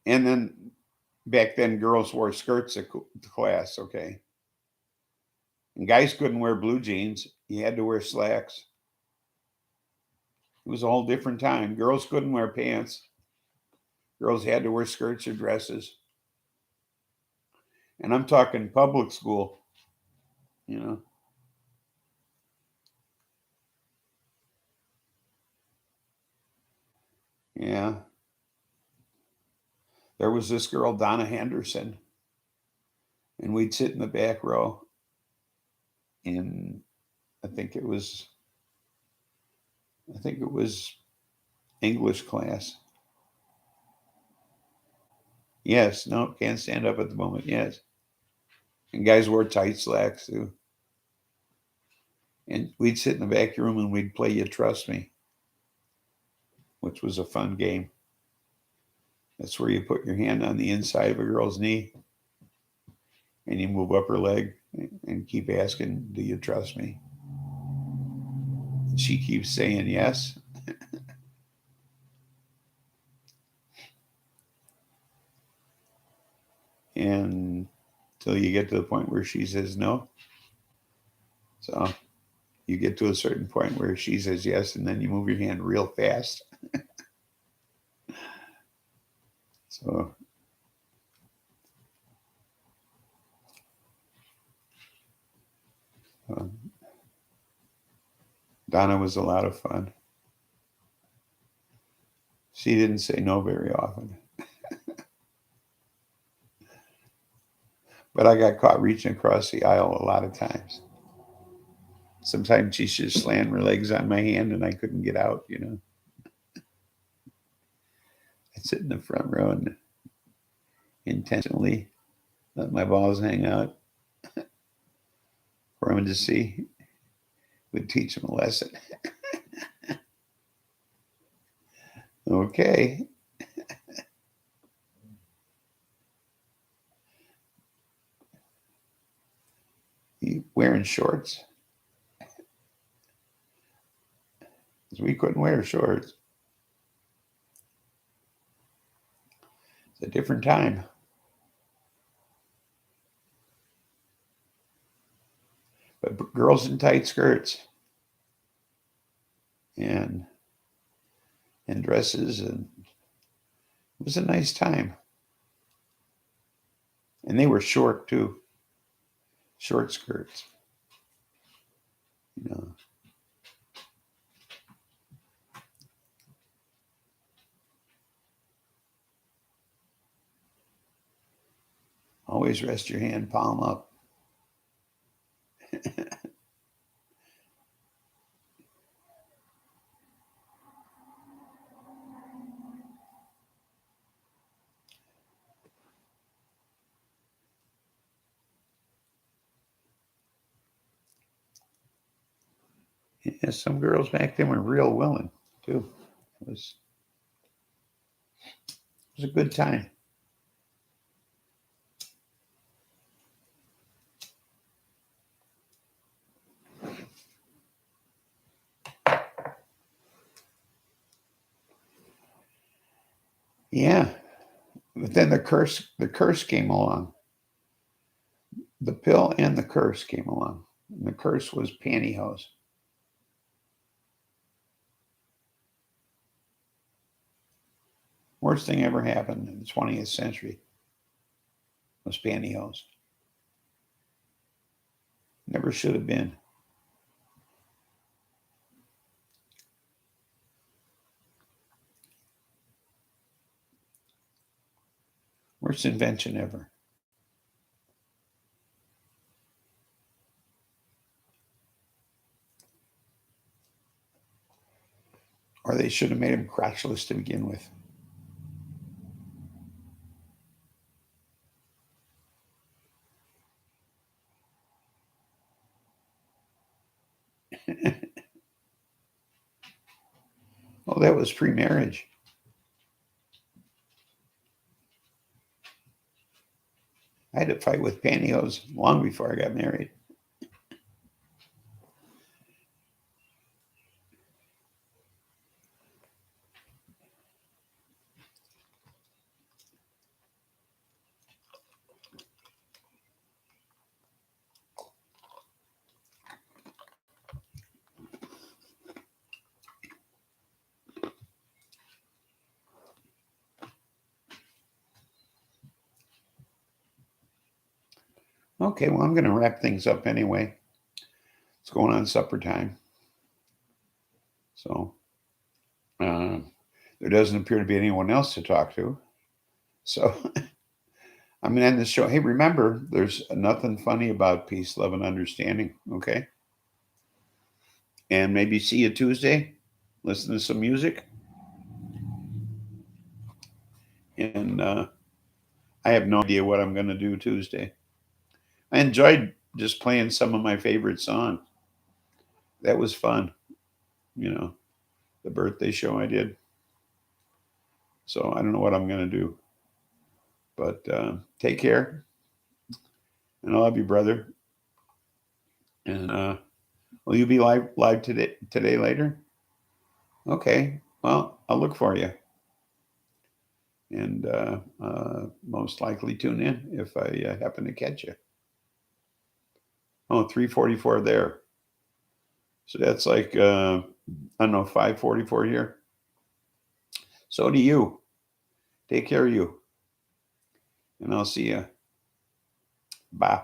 And then back then, girls wore skirts to class, okay? And guys couldn't wear blue jeans. You had to wear slacks. It was a whole different time. Girls couldn't wear pants. Girls had to wear skirts or dresses. And I'm talking public school, you know? Yeah. There was this girl, Donna Henderson, and we'd sit in the back row in, I think it was English class. Yes, no, can't stand up at the moment. Yes. And guys wore tight slacks too. And we'd sit in the back room and we'd play You Trust Me, which was a fun game. That's where you put your hand on the inside of a girl's knee and you move up her leg and keep asking, do you trust me? And she keeps saying yes. And till you get to the point where she says no. So you get to a certain point where she says yes, and then you move your hand real fast. So Donna was a lot of fun. She didn't say no very often. But I got caught reaching across the aisle a lot of times. sometimes she just slammed her legs on my hand and I couldn't get out, you know. I'd sit in the front row and intentionally let my balls hang out for him to see. Would teach him a lesson. Okay. You wearing shorts? Because we couldn't wear shorts. It's a different time. But girls in tight skirts and dresses, and it was a nice time. And they were short too, short skirts. You know. Always rest your hand palm up. Yeah, some girls back then were real willing too. It was a good time. Yeah, but then the curse came along. The pill and the curse came along. And the curse was pantyhose. Worst thing ever happened in the 20th century was pantyhose. Never should have been. Worst invention ever. Or they should have made him crotchless to begin with. Oh, that was pre-marriage. I had to fight with pantyhose long before I got married. Okay, well, I'm going to wrap things up anyway. It's going on supper time. So there doesn't appear to be anyone else to talk to. So I'm going to end this show. Hey, remember, there's nothing funny about peace, love, and understanding. Okay. And maybe see you Tuesday. Listen to some music. And I have no idea what I'm going to do Tuesday. I enjoyed just playing some of my favorite songs. That was fun. You know, the birthday show I did. So I don't know what I'm going to do. But take care. And I love you, brother. And will you be live today later? Okay. Well, I'll look for you. And most likely tune in if I happen to catch you. Oh, 3:44 there. So that's like, I don't know, 5:44 here. So do you. Take care of you. And I'll see you. Bye.